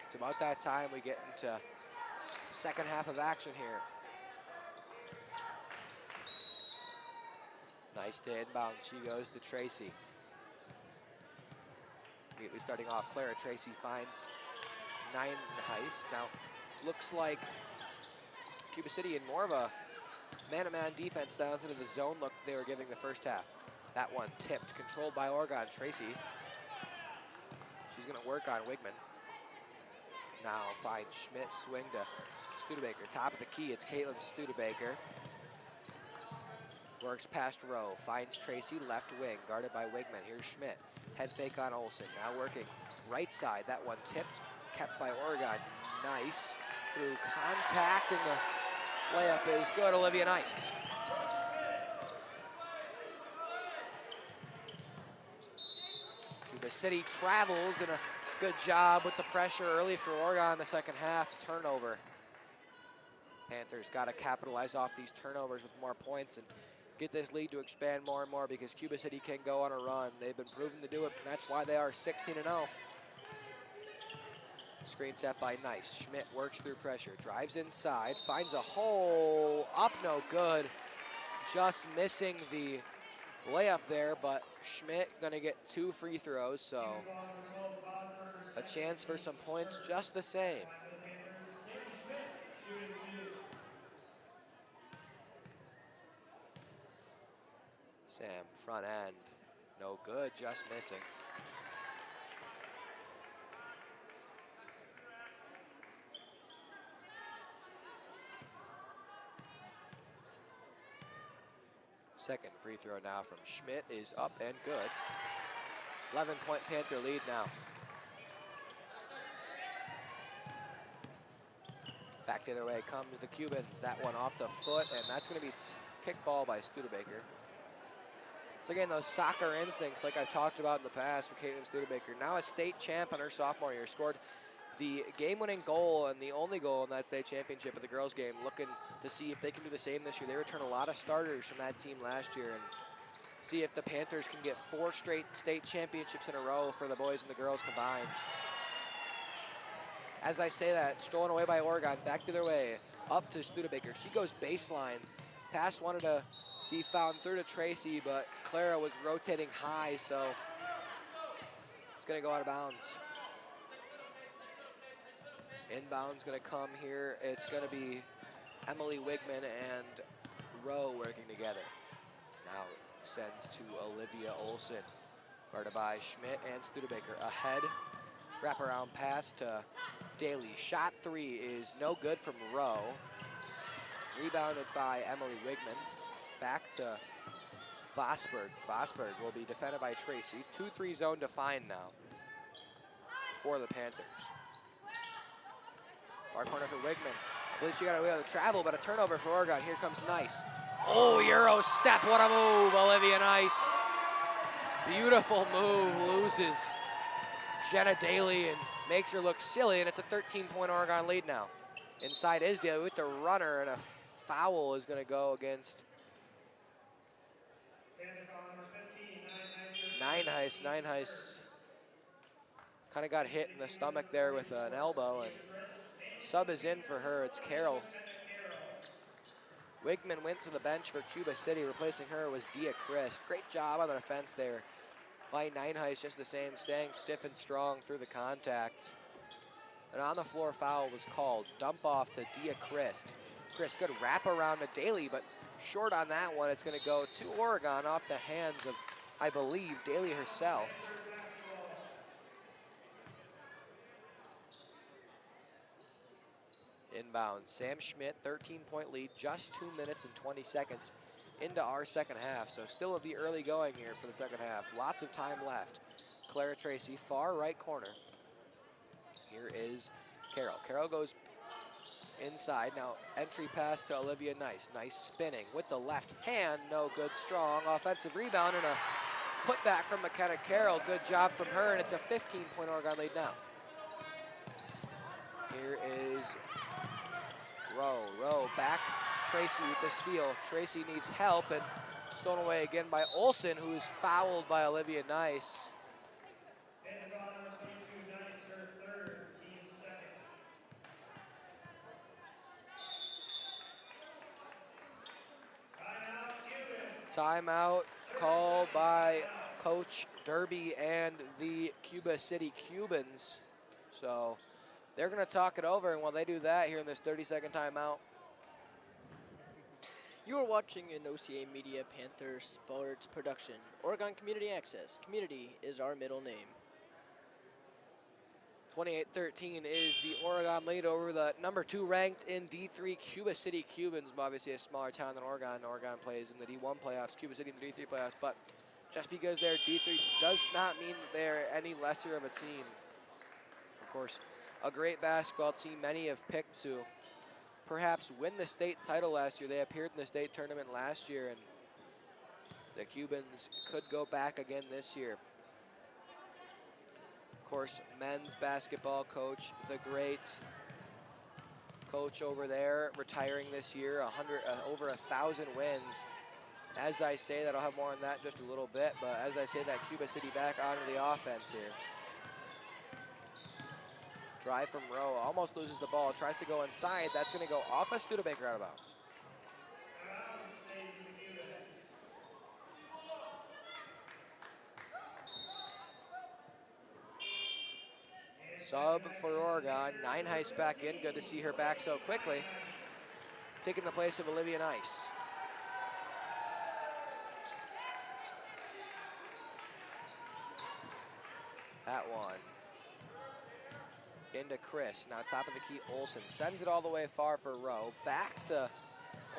it's about that time we get into second half of action here. Nice to inbound. She goes to Tracy. Immediately starting off, Clara Tracy finds Nine Heist. Now, looks like Cuba City in more of a man-to-man defense down into the zone look they were giving the first half. That one tipped, controlled by Oregon. Tracy, she's going to work on Wigman. Now finds Schmidt, swing to Studebaker. Top of the key, it's Caitlin Studebaker. Works past Rowe, finds Tracy, left wing, guarded by Wigman. Here's Schmidt, head fake on Olsen. Now working right side, that one tipped, kept by Oregon. Nice, through contact, and the layup is good, Olivia Nice. Cuba City travels, and a good job with the pressure early for Oregon in the second half. Turnover. Panthers got to capitalize off these turnovers with more points and get this lead to expand more and more, because Cuba City can go on a run. They've been proven to do it, and that's why they are 16-0. Screen set by Nice. Schmidt works through pressure, drives inside, finds a hole, up no good. Just missing the layup there, but Schmidt gonna get 2 free throws, so a chance for some points just the same. Sam, front end, no good, just missing. Second free throw now from Schmidt is up and good. 11-point Panther lead now. Back the other way comes the Cubans. That one off the foot, and that's going to be kick ball by Studebaker. So again, those soccer instincts like I've talked about in the past for Caitlin Studebaker. Now a state champ in her sophomore year. Scored the game-winning goal and the only goal in that state championship of the girls game, looking to see if they can do the same this year. They return a lot of starters from that team last year, and see if the Panthers can get 4 straight state championships in a row for the boys and the girls combined. As I say that, stolen away by Oregon, back to their way, up to Studebaker. She goes baseline. Pass wanted to be found through to Tracy, but Clara was rotating high, so it's gonna go out of bounds. Inbound's gonna come here. It's gonna be Emily Wigman and Rowe working together. Now sends to Olivia Olson, guarded by Schmidt and Studebaker. Ahead, wraparound pass to Daly. Shot 3 is no good from Rowe. Rebounded by Emily Wigman. Back to Vosberg. Vosberg will be defended by Tracy. 2-3 zone defined now for the Panthers. Far corner for Wigman. I believe she got away with a travel, but a turnover for Oregon. Here comes Nice. Oh, Euro step, what a move, Olivia Nice. Beautiful move, loses Jenna Daly and makes her look silly, and it's a 13-point Oregon lead now. Inside is Daly with the runner, and a foul is gonna go against Ninehuis. Kind of got hit in the stomach there with an elbow, and sub is in for her. It's Carol. Wigman went to the bench for Cuba City. Replacing her was Dia Christ. Great job on the defense there by Ninehuis, just the same, staying stiff and strong through the contact. An on-the-floor foul was called. Dump off to Dia Christ. Christ, good wrap around to Daly, but short on that one. It's going to go to Oregon off the hands of, I believe, Daly herself. Inbound, Sam Schmidt, 13-point lead, just 2 minutes and 20 seconds into our second half. So still the early going here for the second half. Lots of time left. Clara Tracy, far right corner. Here is Carol. Carol goes inside. Now entry pass to Olivia Nice. Nice spinning with the left hand. No good, strong offensive rebound and a putback from McKenna Carroll. Good job from her, and it's a 15-point Oregon lead now. Here is Rowe back. Tracy with the steal. Tracy needs help and stolen away again by Olson, who is fouled by Olivia Nice. Timeout called by Coach Derby and the Cuba City Cubans. So they're going to talk it over, and while they do that here in this 30-second timeout. You are watching an OCA Media Panther Sports production. Oregon Community Access. Community is our middle name. 28-13 is the Oregon lead over the number 2 ranked in D3 Cuba City Cubans. Obviously a smaller town than Oregon. Oregon plays in the D1 playoffs, Cuba City in the D3 playoffs, but just because they're D3 does not mean that they're any lesser of a team. Of course, a great basketball team many have picked to perhaps win the state title last year. They appeared in the state tournament last year, and the Cubans could go back again this year. Of course, men's basketball coach, the great coach over there, retiring this year, over 1,000 wins. As I say that, I'll have more on that in just a little bit, but as I say that, Cuba City back onto the offense here. Drive from Rowe, almost loses the ball, tries to go inside. That's going to go off of Studebaker, out of bounds. Sub for Oregon, Ninehuis back in. Good to see her back so quickly. Taking the place of Olivia Nice. That one. Into Chris, now top of the key, Olson. Sends it all the way far for Rowe. Back to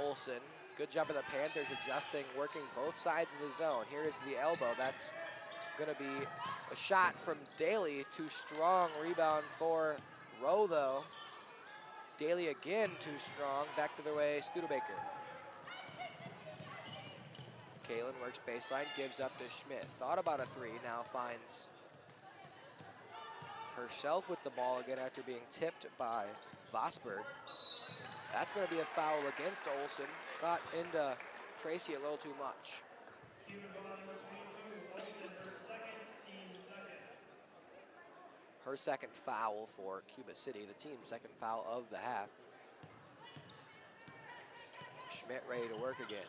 Olson. Good job of the Panthers adjusting, working both sides of the zone. Here is the elbow. That's gonna be a shot from Daly. Too strong, rebound for Rowe though. Daly again too strong. Back to their way, Studebaker. Kalen works baseline, gives up to Schmidt. Thought about a 3, now finds herself with the ball again after being tipped by Vosberg. That's going to be a foul against Olsen. Got into Tracy a little too much. Her second foul for Cuba City, the team's second foul of the half. Schmidt ready to work again.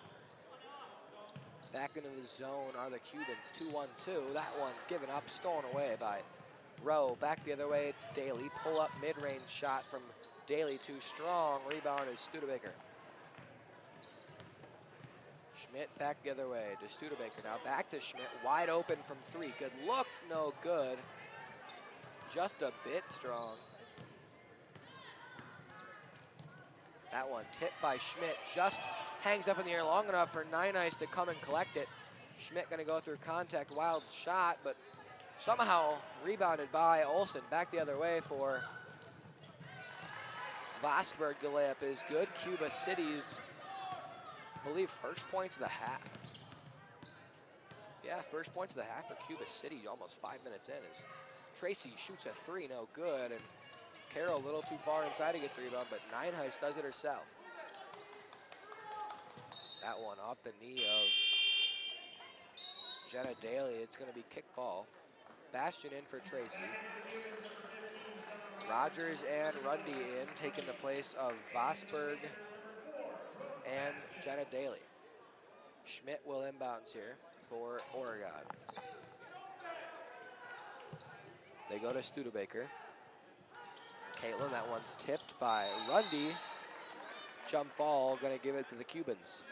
Back into the zone are the Cubans, 2-1-2. That one given up, stolen away by Rowe. Back the other way, it's Daly. Pull up mid-range shot from Daly, too strong. Rebound is Studebaker. Schmidt back the other way to Studebaker. Now back to Schmidt, wide open from three. Good look, no good. Just a bit strong. That one tipped by Schmidt, just hangs up in the air long enough for Nine Ice to come and collect it. Schmidt gonna go through contact, wild shot, but somehow rebounded by Olsen. Back the other way for Vosberg. The layup is good. Cuba City's, I believe, first points of the half. Yeah, first points of the half for Cuba City, almost 5 minutes in, as Tracy shoots a three, no good, and Carroll a little too far inside to get the rebound, but Nineheist does it herself. That one off the knee of Jenna Daly. It's going to be kick ball. Bastion in for Tracy. Rogers and Rundy in, taking the place of Vosberg and Jenna Daly. Schmidt will inbounds here for Oregon. They go to Studebaker. Caitlin, that one's tipped by Rundy. Jump ball, gonna give it to the Cubans.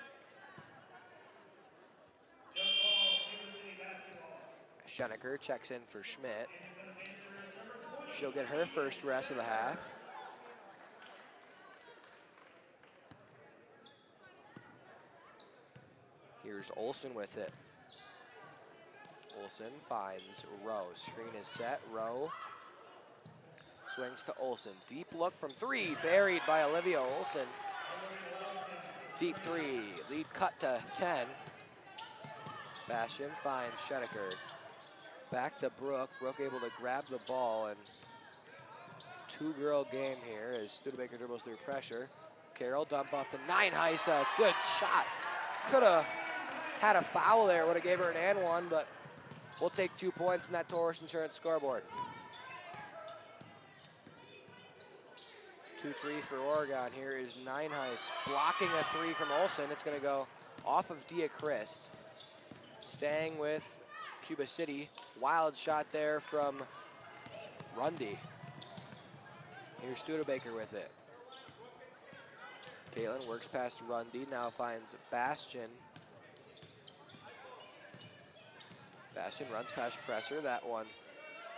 Schoenecker checks in for Schmidt. She'll get her first rest of the half. Here's Olsen with it. Olsen finds Rowe. Screen is set. Rowe swings to Olsen. Deep look from three. Buried by Olivia Olsen. Deep three. Lead cut to 10. Bastion finds Schoenecker. Back to Brooke. Brooke able to grab the ball, and two-girl game here as Studebaker dribbles through pressure. Carroll dump off to Nineheist. A good shot. Could have had a foul there. Would have gave her an and one, but we'll take 2 points in that Taurus Insurance scoreboard. 2-3 for Oregon. Here is Nineheist blocking a three from Olsen. It's going to go off of Dia Christ. Staying with Cuba City. Wild shot there from Rundy. Here's Studebaker with it. Caitlin works past Rundy, now finds Bastion. Bastion runs past Presser, that one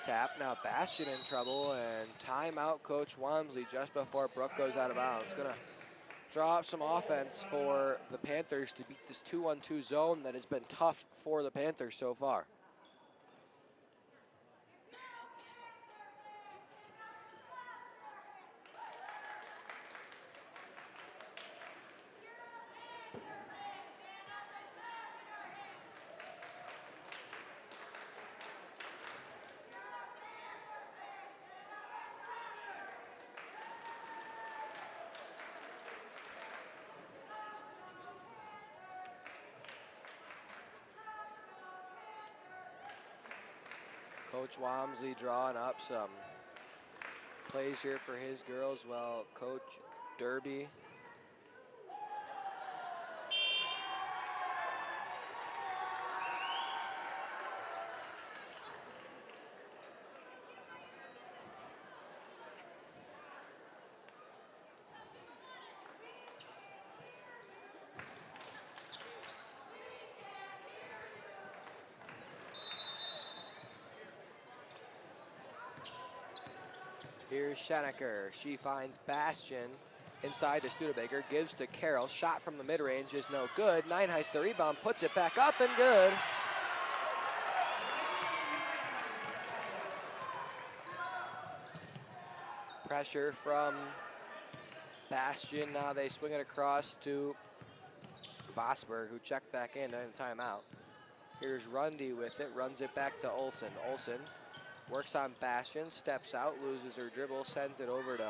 tap. Now Bastion in trouble, and timeout Coach Walmsley just before Brooke goes out of bounds. Gonna draw up some offense for the Panthers to beat this 2-1-2 zone that has been tough for the Panthers so far. Coach Walmsley drawing up some plays here for his girls, while Coach Derby Here's Schoenecker. She finds Bastion inside to Studebaker, gives to Carroll. Shot from the mid-range is no good. Nineheist the rebound, puts it back up and good. Pressure from Bastion. Now they swing it across to Vosberg, who checked back in the timeout. Here's Rundy with it, runs it back to Olsen. Olsen Works on Bastion, steps out, loses her dribble, sends it over to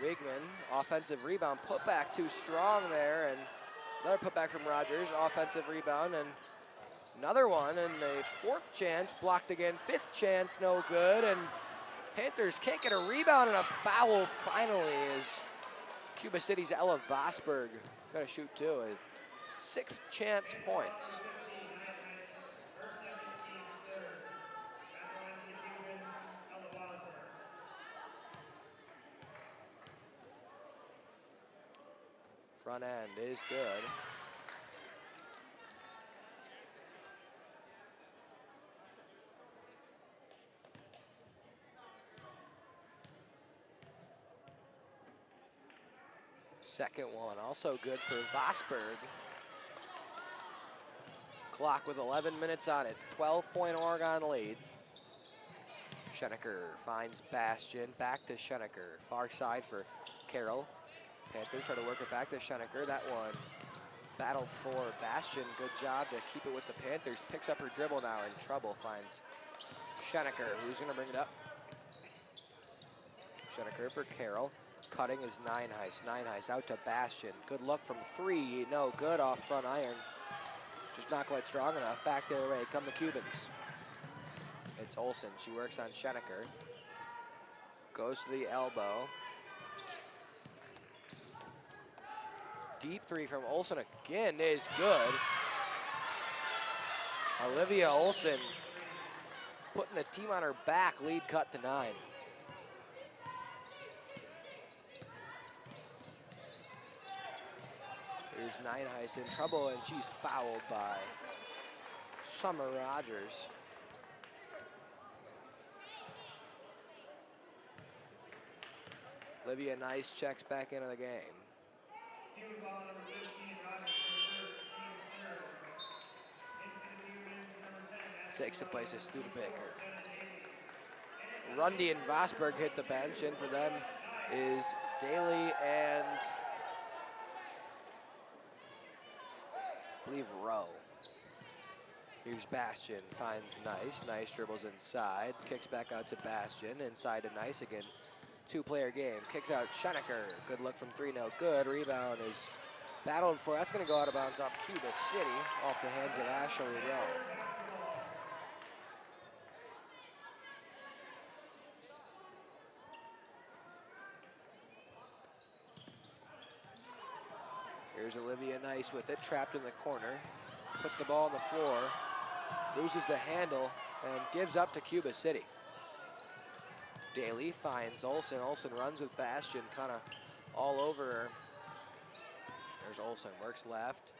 Wigman. Offensive rebound, put back too strong there, and another putback from Rogers. Offensive rebound, and another one, and a fourth chance, blocked again. Fifth chance, no good, and Panthers can't get a rebound, and a foul finally is Cuba City's Ella Vosberg. Got to shoot too. A sixth chance points. Front end is good. Second one, also good for Vosberg. Clock with 11 minutes on it. 12-point Oregon lead. Schenecker finds Bastion, back to Schenecker. Far side for Carroll. Panthers try to work it back to Schenecker. That one battled for Bastion. Good job to keep it with the Panthers. Picks up her dribble now, in trouble. Finds Schenecker, who's gonna bring it up. Schenecker for Carroll. Cutting is Nineheist. Nineheist out to Bastion. Good look from three. No good off front iron. Just not quite strong enough. Back the other way. Come the Cubans. It's Olsen. She works on Schenecker. Goes to the elbow. Deep three from Olsen again is good. Olivia Olsen putting the team on her back. Lead cut to 9. Here's Nineheist in trouble, and she's fouled by Summer Rogers. Olivia Nice checks back into the game. Takes the place of Studebaker. Rundy and Vosberg hit the bench, and for them is Daly and I believe Rowe. Here's Bastion, finds Nice. Nice dribbles inside, kicks back out to Bastion, inside to Nice again. Two-player game, kicks out Schenecker. Good look from three, no good. Rebound is battled for. That's gonna go out of bounds off Cuba City, off the hands of Ashley Rowe. Here's Olivia Nice with it, trapped in the corner. Puts the ball on the floor, loses the handle, and gives up to Cuba City. Daly finds Olsen. Olsen runs with Bastion, kind of all over her. There's Olsen, works left.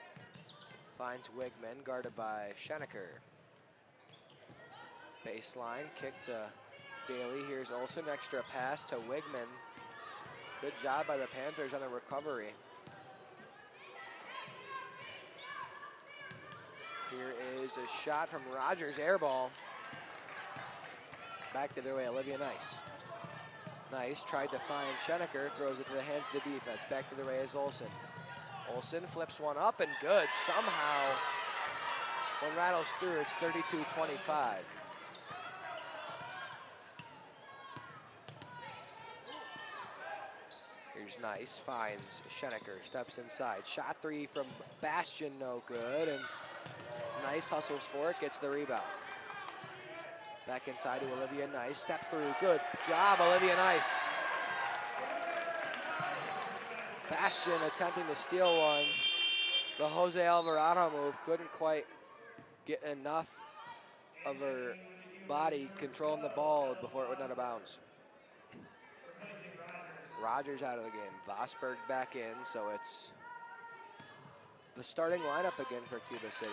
Finds Wigman, guarded by Schenecker. Baseline, kick to Daly. Here's Olsen, extra pass to Wigman. Good job by the Panthers on the recovery. Here is a shot from Rogers, air ball. Back the other way, Olivia Nice. Nice, tried to find Schenecker, throws it to the hands of the defense. Back to the way is Olsen. Olsen flips one up and good. Somehow, one rattles through, it's 32-25. Here's Nice, finds Schenecker, steps inside. Shot three from Bastion, no good, and Nice hustles for it, gets the rebound. Back inside to Olivia Nice, step through, good job, Olivia Nice. Bastion attempting to steal one. The Jose Alvarado move couldn't quite get enough of her body controlling the ball before it went out of bounds. Rogers out of the game, Vosberg back in, so it's the starting lineup again for Cuba City.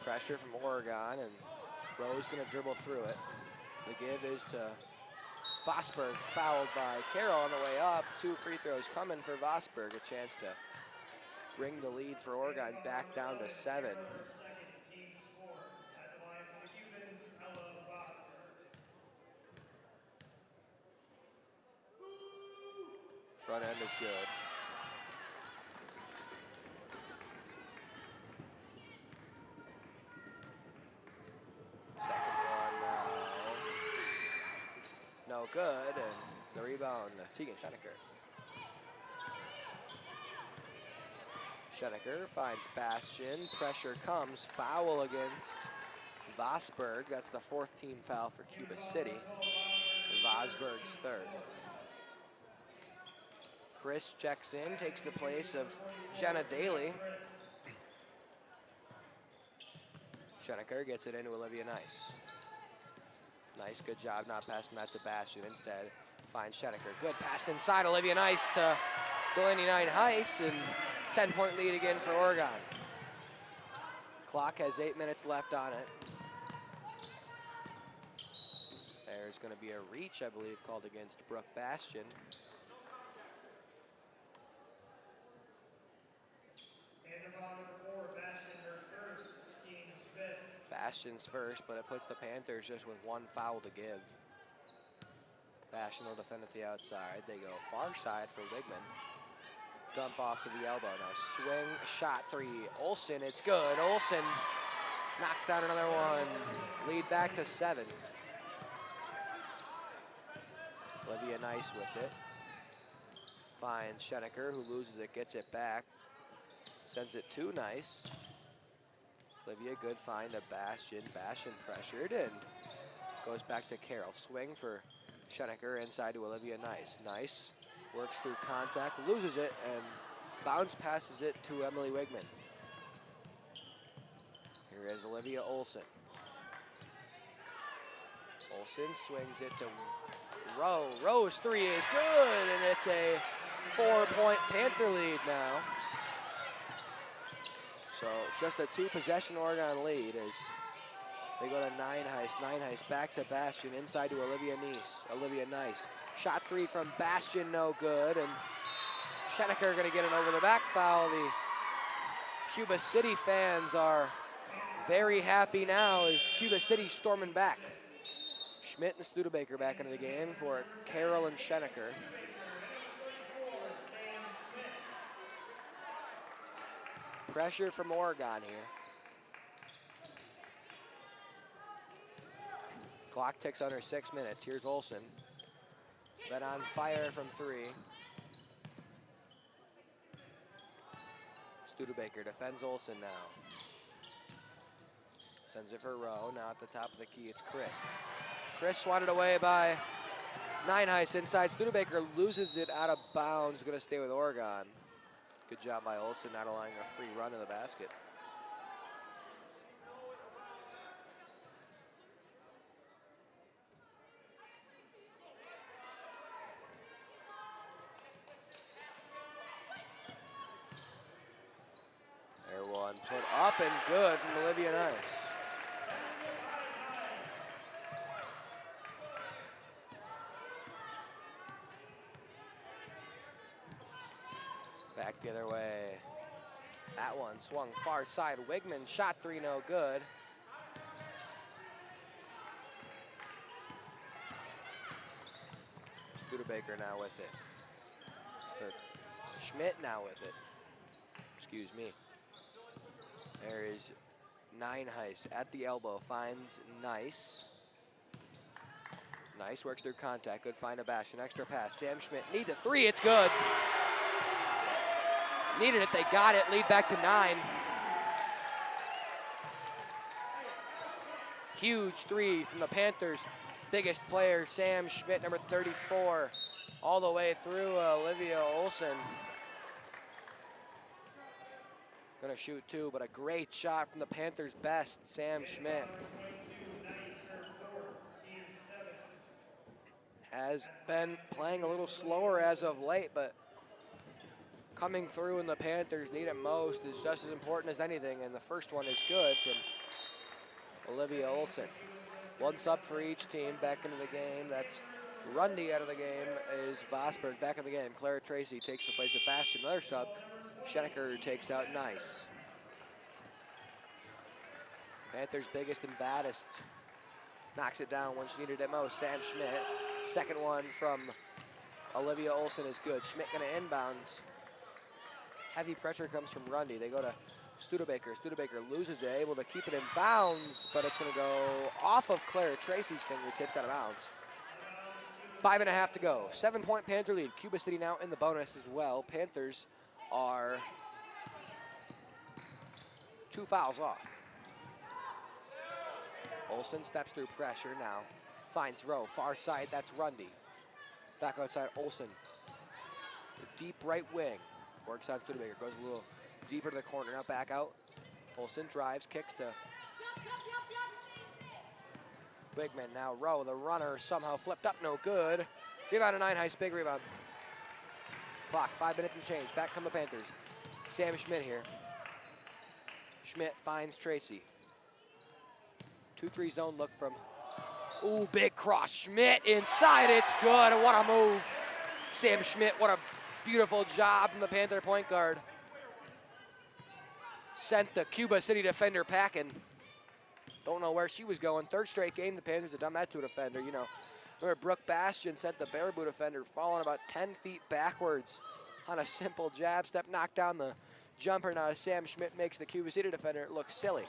Pressure from Oregon, and Rowe's gonna dribble through it. The give is to Vosberg, fouled by Carroll on the way up. 2 free throws coming for Vosberg, a chance to bring the lead for Oregon back down to 7. Front end is good. good, and the rebound, Tegan Schenecker. Schenecker finds Bastian, pressure comes, foul against Vosberg. That's the 4th team foul for Cuba City. Vosberg's 3rd. Chris checks in, takes the place of Jenna Daly. Schenecker gets it into Olivia Nice. Nice, good job not passing that to Bastian. Instead, finds Schenecker. Good pass inside, Olivia Nice to Delaney Nine-Heiss, and 10-point lead again for Oregon. Clock has 8 minutes left on it. There's going to be a reach, I believe, called against Brooke Bastian. Bastian's first, but it puts the Panthers just with 1 foul to give. Bastian will defend at the outside. They go far side for Wigman. Dump off to the elbow. Now swing, shot 3. Olsen, it's good. Olsen knocks down another one. Lead back to 7. Olivia Nice with it. Finds Schenecker, who loses it, gets it back. Sends it to Nice. Olivia, good find to Bastian. Bastian pressured and goes back to Carroll. Swing for Schenecker inside to Olivia Nice. Nice works through contact, loses it, and bounce passes it to Emily Wigman. Here is Olivia Olsen. Olsen swings it to Rowe. Rowe's 3 is good, and it's a 4-point Panther lead now. So just a 2-possession Oregon lead as they go to Nine-Heiss. Nine-Heiss back to Bastian, inside to Olivia Nice. Shot 3 from Bastian, no good, and Schenecker gonna get an over the back foul. The Cuba City fans are very happy now as Cuba City storming back. Schmidt and Studebaker back into the game for Carroll and Schenecker. Pressure from Oregon here. Clock ticks under 6 minutes. Here's Olsen. Been on fire from 3. Studebaker defends Olsen now. Sends it for Rowe. Now at the top of the key, it's Christ. Chris swatted away by Nine-Heiss inside. Studebaker loses it out of bounds. Going to stay with Oregon. Good job by Olsen, not allowing a free run in the basket. There one put up and good from Olivia Nice. Back the other way. That one swung far side. Wigman shot 3, no good. Studebaker now with it. Or Schmidt now with it. Excuse me. There is Nine-Heiss at the elbow. Finds Nice. Nice works through contact. Good find of Bastian. Extra pass. Sam Schmidt needs a 3. It's good. Needed it, they got it, lead back to 9. Huge 3 from the Panthers' biggest player, Sam Schmidt, number 34, all the way through Olivia Olsen. Gonna shoot 2, but a great shot from the Panthers' best, Sam Schmidt. Has been playing a little slower as of late, but coming through when the Panthers need it most is just as important as anything, and the first one is good from Olivia Olsen. 1 sub for each team back into the game. That's Rundy out of the game, is Vosberg back in the game. Clara Tracy takes the place of Bastian, another sub. Schenecker takes out Nice. Panthers' biggest and baddest knocks it down when she needed it most. Sam Schmidt. Second one from Olivia Olsen is good. Schmidt gonna inbounds. Heavy pressure comes from Rundy. They go to Studebaker. Studebaker loses it, able to keep it in bounds, but it's going to go off of Clara Tracy's fingertips out of bounds. 5.5 to go. 7-point Panther lead. Cuba City now in the bonus as well. Panthers are 2 fouls off. Olsen steps through pressure now. Finds Rowe, far side, that's Rundy. Back outside, Olsen. The deep right wing. Works on Studebaker, goes a little deeper to the corner, now back out. Olsen drives, kicks to Wigman, now Rowe, the runner, somehow flipped up, no good. Rebound to Nine Heist, big rebound. Clock, 5 minutes and change, back come the Panthers. Sam Schmidt here. Schmidt finds Tracy. 2-3 zone look from, ooh, big cross. Schmidt inside, it's good. What a move. Sam Schmidt, what a beautiful job from the Panther point guard. Sent the Cuba City defender packing. Don't know where she was going. Third straight game the Panthers have done that to a defender. You know, remember Brooke Bastion sent the Baraboo defender falling about 10 feet backwards on a simple jab step, knocked down the jumper. Now Sam Schmidt makes the Cuba City defender look silly.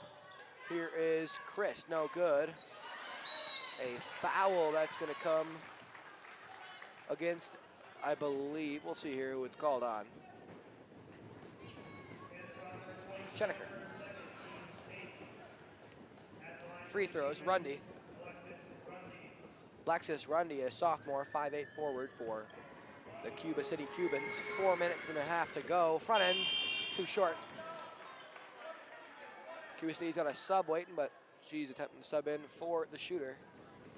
Here is Chris, no good. A foul that's gonna come against, I believe, we'll see here who it's called on. Schenecker. Free throws, Rundy. Alexis Rundy, a sophomore, 5'8" forward for the Cuba City Cubans. 4.5 minutes to go. Front end, too short. Cuba City's got a sub waiting, but she's attempting to sub in for the shooter.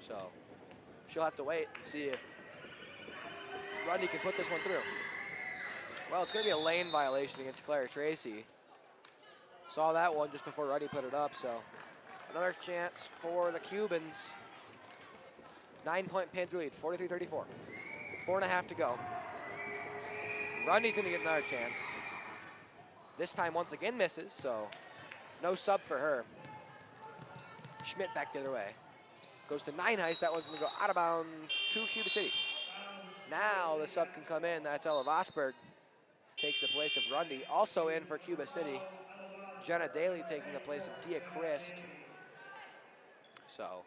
So she'll have to wait and see if Rundy can put this one through. Well, it's gonna be a lane violation against Claire Tracy. Saw that one just before Rundy put it up, so another chance for the Cubans. 9-point Panther lead, 43-34. 4.5 to go. Rundy's gonna get another chance. This time once again misses, so no sub for her. Schmidt back the other way. Goes to Nine Heist, that one's gonna go out of bounds to Cuba City. Now the sub can come in, that's Ella Vosberg. Takes the place of Rundy. Also in for Cuba City, Jenna Daly taking the place of Dia Christ. So,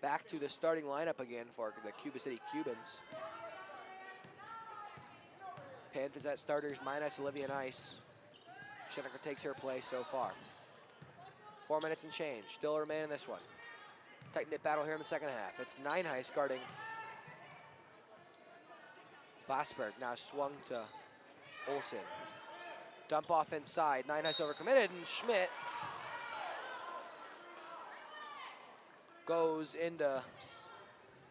back to the starting lineup again for the Cuba City Cubans. Panthers at starters minus Olivia Nice. Schenecker takes her place so far. 4 minutes and change, still remain in this one. Tight-knit battle here in the second half. It's Nine Heist guarding Vosberg, now swung to Olsen. Dump off inside, Nine Heist overcommitted, and Schmidt goes into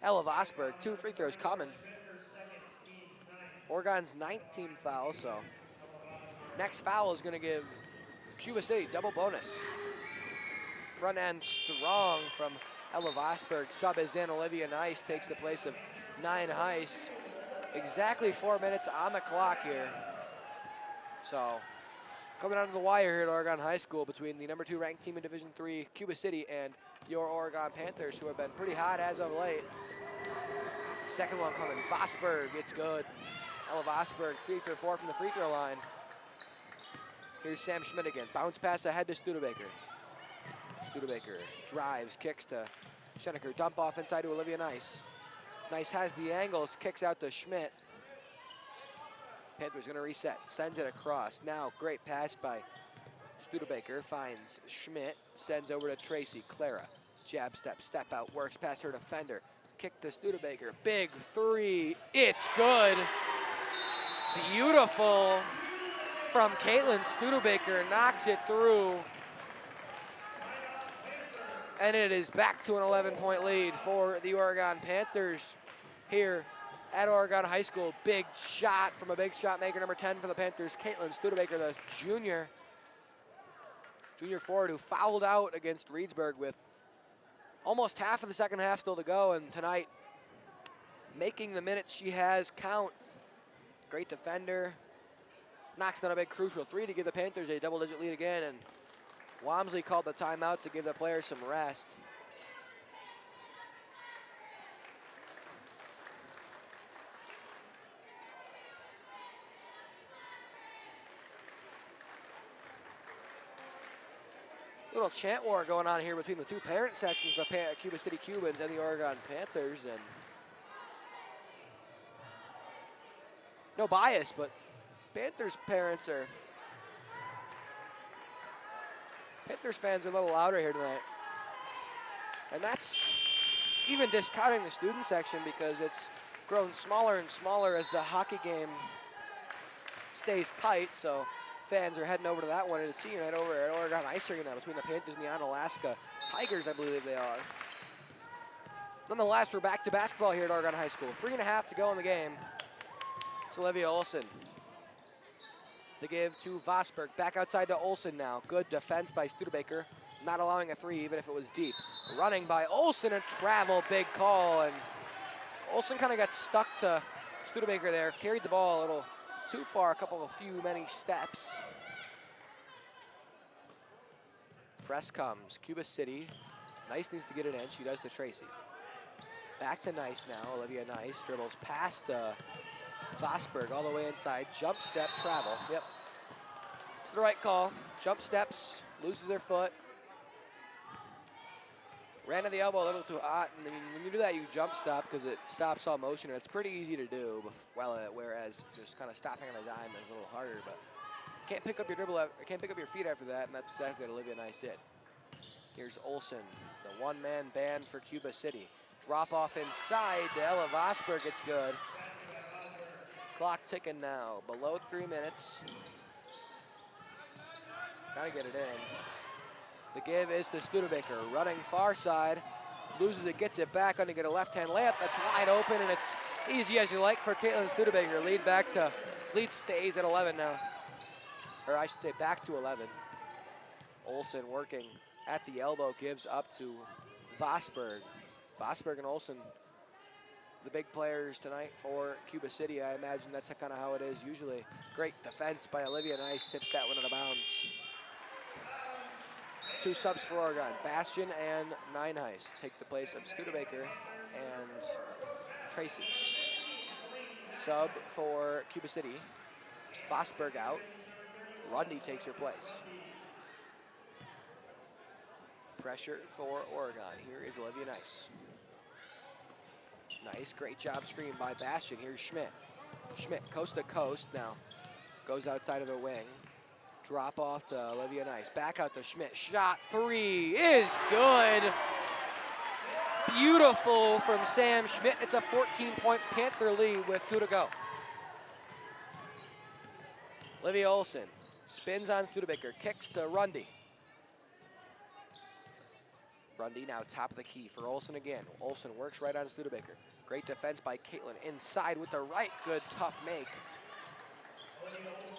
Ella Vosberg. 2 free throws coming. Oregon's 19th foul, so next foul is gonna give Cuba City double bonus. Front end strong from Ella Vosberg. Sub is in, Olivia Nice takes the place of Nine Heist. Exactly 4 minutes on the clock here. So, coming out of the wire here at Oregon High School between the #2 ranked team in Division III, Cuba City, and your Oregon Panthers, who have been pretty hot as of late. Second one coming, Vosberg, it's good. Ella Vosberg, 3 for 4 from the free throw line. Here's Sam Schmidt again, bounce pass ahead to Studebaker. Studebaker drives, kicks to Schenecker, dump off inside to Olivia Nice. Nice has the angles, kicks out to Schmidt. Panthers gonna reset, sends it across. Now, great pass by Studebaker, finds Schmidt, sends over to Tracy. Clara, jab step, step out, works past her defender. Kick to Studebaker, big three, it's good. Beautiful from Caitlin Studebaker, knocks it through. And it is back to an 11-point lead for the Oregon Panthers here at Oregon High School. Big shot from a big shot maker, number 10 for the Panthers, Caitlin Studebaker, the junior forward who fouled out against Reedsburg with almost half of the second half still to go, and tonight making the minutes she has count. Great defender, knocks down a big crucial three to give the Panthers a double-digit lead again, and Walmsley called the timeout to give the players some rest. Little chant war going on here between the two parent sections, the Cuba City Cubans and the Oregon Panthers, and no bias, but Panthers fans are a little louder here tonight. And that's even discounting the student section because it's grown smaller and smaller as the hockey game stays tight. So fans are heading over to that one. It's a senior night over at Oregon Ice Arena between the Panthers and the Onalaska Tigers, I believe they are. Nonetheless, we're back to basketball here at Oregon High School. 3.5 to go in the game. It's Olivia Olson. The give to Vosberg. Back outside to Olson now. Good defense by Studebaker. Not allowing a three, even if it was deep. Running by Olson, a travel, big call. And Olson kind of got stuck to Studebaker there. Carried the ball a little too far, a few many steps. Press comes. Cuba City. Nice needs to get it in. She does to Tracy. Back to Nice now. Olivia Nice dribbles past Vosberg all the way inside. Jump step, travel. Yep. It's the right call. Jump steps, loses her foot. Ran to the elbow a little too hot, and then when you do that, you jump stop because it stops all motion, and it's pretty easy to do. Whereas just kind of stopping on a dime is a little harder, but can't pick up your can't pick up your feet after that, and that's exactly what Olivia Nice did. Here's Olson, the one-man band for Cuba City. Drop off inside to Ella Vosberg. It's good. Clock ticking now. Below 3 minutes. Gotta get it in. The give is to Studebaker. Running far side. Loses it, gets it back. Going to get a left-hand layup. That's wide open, and it's easy as you like for Caitlin Studebaker. Lead stays at 11 now. Or I should say back to 11. Olson working at the elbow. Gives up to Vosberg. Vosberg and Olson, the big players tonight for Cuba City. I imagine that's kind of how it is usually. Great defense by Olivia Nice, tips that one out of bounds. 2 subs for Oregon. Bastion and Nineheist take the place of Studebaker and Tracy. Sub for Cuba City. Vosberg out. Lundy takes her place. Pressure for Oregon. Here is Olivia Nice. Nice, great job screen by Bastion. Here's Schmidt. Schmidt coast to coast now. Goes outside of the wing. Drop off to Olivia Nice. Back out to Schmidt. Shot 3 is good. Beautiful from Sam Schmidt. It's a 14-point Panther lead with 2 to go. Olivia Olson spins on Studebaker. Kicks to Rundy. Rundy now top of the key for Olson again. Olson works right on Studebaker. Great defense by Caitlin. Inside with the right. Good, tough make.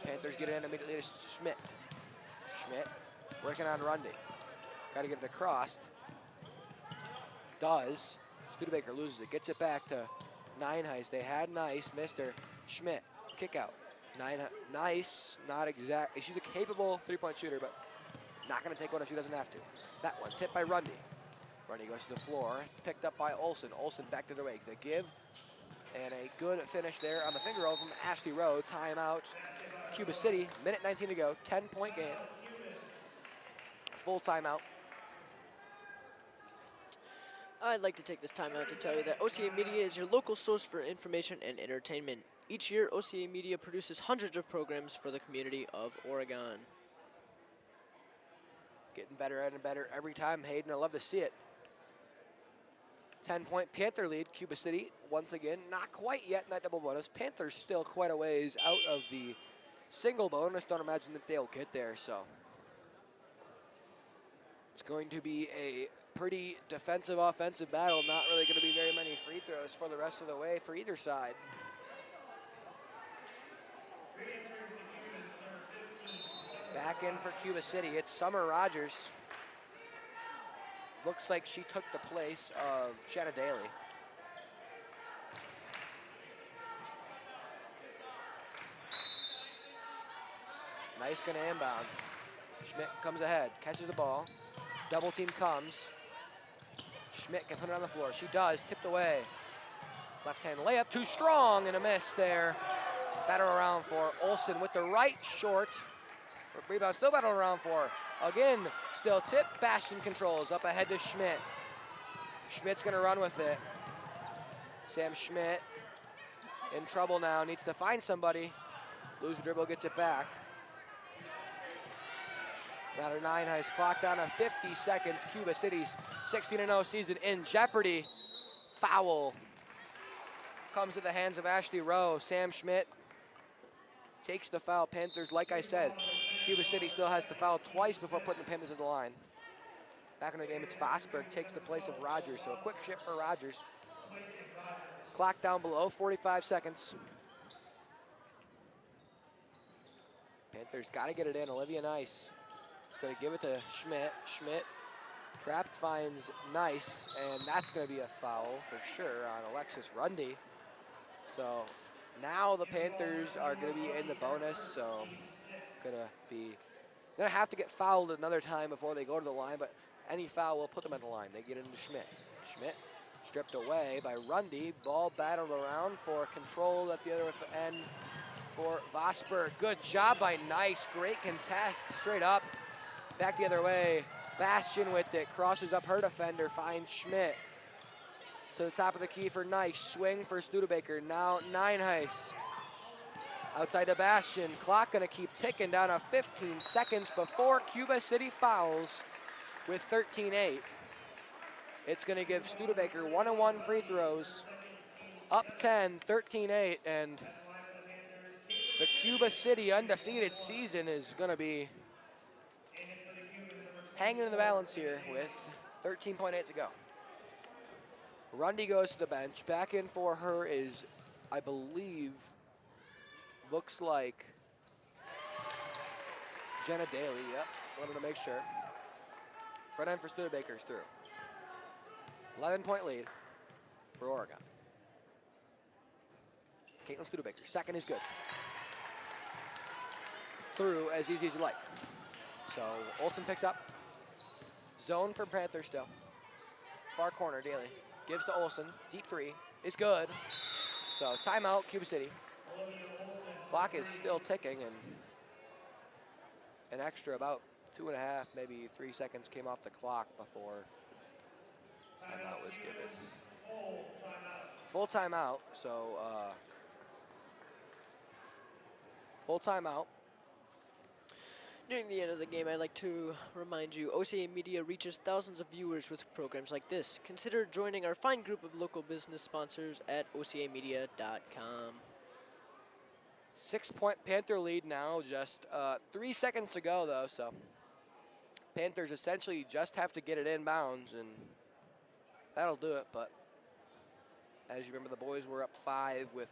Panthers get it in immediately to Schmidt. Schmidt working on Rundy. Got to get it across. Does. Studebaker loses it. Gets it back to Nineheist. They had Nice. Missed her. Schmidt. Kick out. Nice. Not exact. She's a capable three-point shooter, but not going to take one if she doesn't have to. That one tipped by Rundy. Rundy goes to the floor, picked up by Olson. Olson back to the wake. The give, and a good finish there on the finger roll from Ashley Rowe. Timeout, Cuba City. Minute 19 to go. 10-point game. Full timeout. I'd like to take this time out to tell you that OCA Media is your local source for information and entertainment. Each year, OCA Media produces hundreds of programs for the community of Oregon. Getting better and better every time, Hayden. I love to see it. 10-point Panther lead, Cuba City. Once again, not quite yet in that double bonus. Panthers still quite a ways out of the single bonus. Don't imagine that they'll get there, so. It's going to be a pretty defensive, offensive battle. Not really going to be very many free throws for the rest of the way for either side. Back in for Cuba City, it's Summer Rogers. Looks like she took the place of Jenna Daly. Nice gonna inbound. Schmidt comes ahead, catches the ball. Double team comes. Schmidt can put it on the floor. She does, tipped away. Left hand layup, too strong, and a miss there. Battle around for Olson with the right short. Rebound still battle around for. Again, still tip. Bastion controls up ahead to Schmidt. Schmidt's gonna run with it. Sam Schmidt in trouble now, needs to find somebody. Lose dribble, gets it back. Matter 9 has clocked down to 50 seconds. Cuba City's 16-0 season in jeopardy. Foul comes at the hands of Ashley Rowe. Sam Schmidt takes the foul. Panthers, like I said, Cuba City still has to foul twice before putting the Panthers at the line. Back in the game, it's Vosberg, takes the place of Rogers. So a quick shift for Rogers. Clock down below 45 seconds. Panthers got to get it in. Olivia Nice is going to give it to Schmidt. Schmidt trapped, finds Nice, and that's going to be a foul for sure on Alexis Rundy. So now the Panthers are going to be in the bonus, so going to have to get fouled another time before they go to the line, but any foul will put them at the line. They get into Schmidt. Schmidt stripped away by Rundy. Ball battled around for control at the other end for Vosberg. Good job by Nice. Great contest. Straight up. Back the other way. Bastion with it. Crosses up her defender. Finds Schmidt. To the top of the key for Nice. Swing for Studebaker. Now Nineheis. Outside to Bastion. Clock going to keep ticking down to 15 seconds before Cuba City fouls with 13-8. It's going to give Studebaker 1-on-1 free throws. Up 10, 13-8, and the Cuba City undefeated season is going to be hanging in the balance here with 13.8 to go. Rundy goes to the bench. Back in for her is, I believe, looks like Jenna Daly. Yep, wanted to make sure. Front end for Studebaker's through. 11-point lead for Oregon. Caitlin Studebaker, second is good. Through as easy as you like. So Olsen picks up. Zone for Panthers still. Far corner, Daly. Gives to Olsen, deep three, is good. So timeout, Cuba City. Clock is still ticking, and an extra about 2.5, maybe 3 seconds came off the clock before timeout was given. Full timeout, so full timeout. Nearing the end of the game, I'd like to remind you, OCA Media reaches thousands of viewers with programs like this. Consider joining our fine group of local business sponsors at ocamedia.com. 6-point Panther lead now, just 3 seconds to go though, so Panthers essentially just have to get it inbounds, and that'll do it. But as you remember, the boys were up 5 with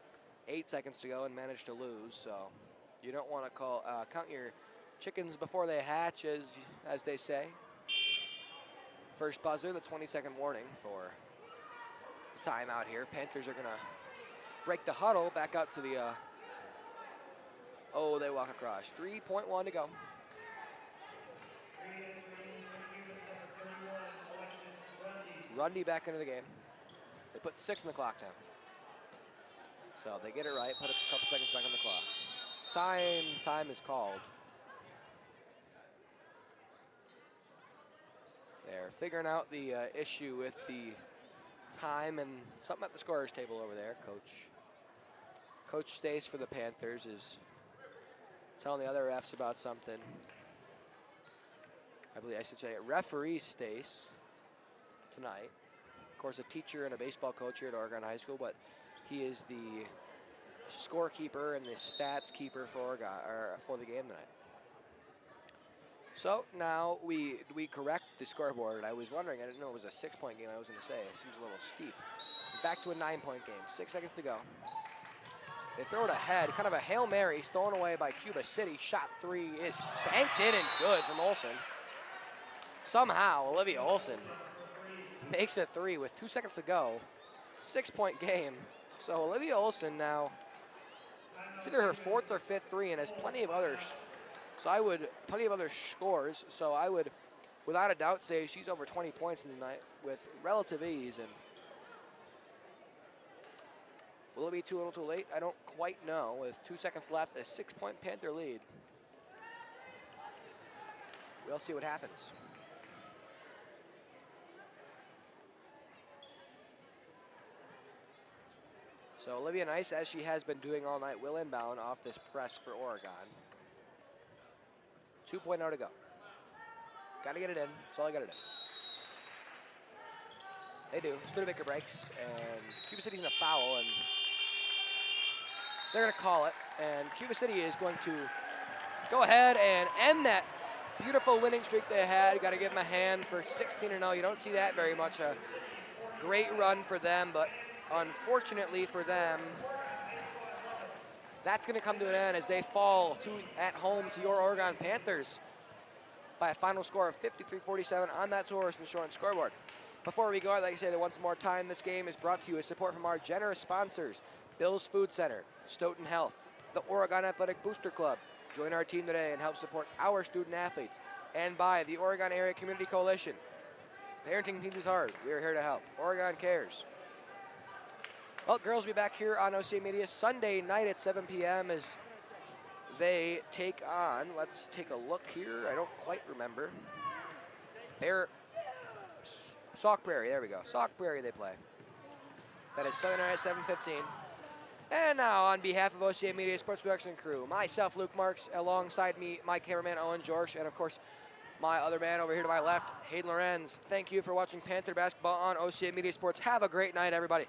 8 seconds to go and managed to lose, so you don't want to count your chickens before they hatch, as they say. First buzzer, the 20-second warning for the timeout here. Panthers are going to break the huddle, back out to the, they walk across. 3.1 to go. Rundy back into the game. They put 6 on the clock now. So they get it right, put a couple seconds back on the clock. Time is called. They're figuring out the issue with the time and something at the scorer's table over there. Coach Stace for the Panthers is telling the other refs about something. I believe I should say referee Stace tonight. Of course, a teacher and a baseball coach here at Oregon High School, but he is the scorekeeper and the stats keeper for Oregon, or for the game tonight. So now we correct the scoreboard. I was wondering, I didn't know it was a 6-point game. I was going to say it seems a little steep. Back to a 9-point game. 6 seconds to go. They throw it ahead, kind of a Hail Mary, stolen away by Cuba City. Shot 3 is banked in and good from Olsen. Somehow, Olivia Olsen makes a 3 with 2 seconds to go. 6-point game. So Olivia Olsen now, it's either her 4th or 5th 3 and has plenty of others. So plenty of other scores. So I would, without a doubt, say she's over 20 points in the night with relative ease. And will it be too little too late? I don't quite know. With 2 seconds left, a 6-point Panther lead. We'll see what happens. So Olivia Nice, as she has been doing all night, will inbound off this press for Oregon. 2.0 to go. Got to get it in. That's all I got to do. They do. Studebaker breaks, and Cuba City's in a foul, and they're going to call it. And Cuba City is going to go ahead and end that beautiful winning streak they had. Got to give them a hand for 16-0. You don't see that very much. A great run for them, but unfortunately for them, that's going to come to an end as they fall at home to your Oregon Panthers by a final score of 53-47 on that Taurus Insurance scoreboard. Before we go, I'd like to say that once more time, this game is brought to you with support from our generous sponsors, Bill's Food Center, Stoughton Health, the Oregon Athletic Booster Club. Join our team today and help support our student athletes. And by the Oregon Area Community Coalition. Parenting teams is hard. We are here to help. Oregon cares. Well, girls will be back here on OCA Media Sunday night at 7 p.m. as they take on, let's take a look here. I don't quite remember. Sauk Prairie, there we go. Sauk Prairie they play. That is Sunday night at 7:15. And now on behalf of OCA Media Sports Production crew, myself, Luke Marks, alongside me, my cameraman, Owen George, and of course, my other man over here to my left, Hayden Lorenz. Thank you for watching Panther basketball on OCA Media Sports. Have a great night, everybody.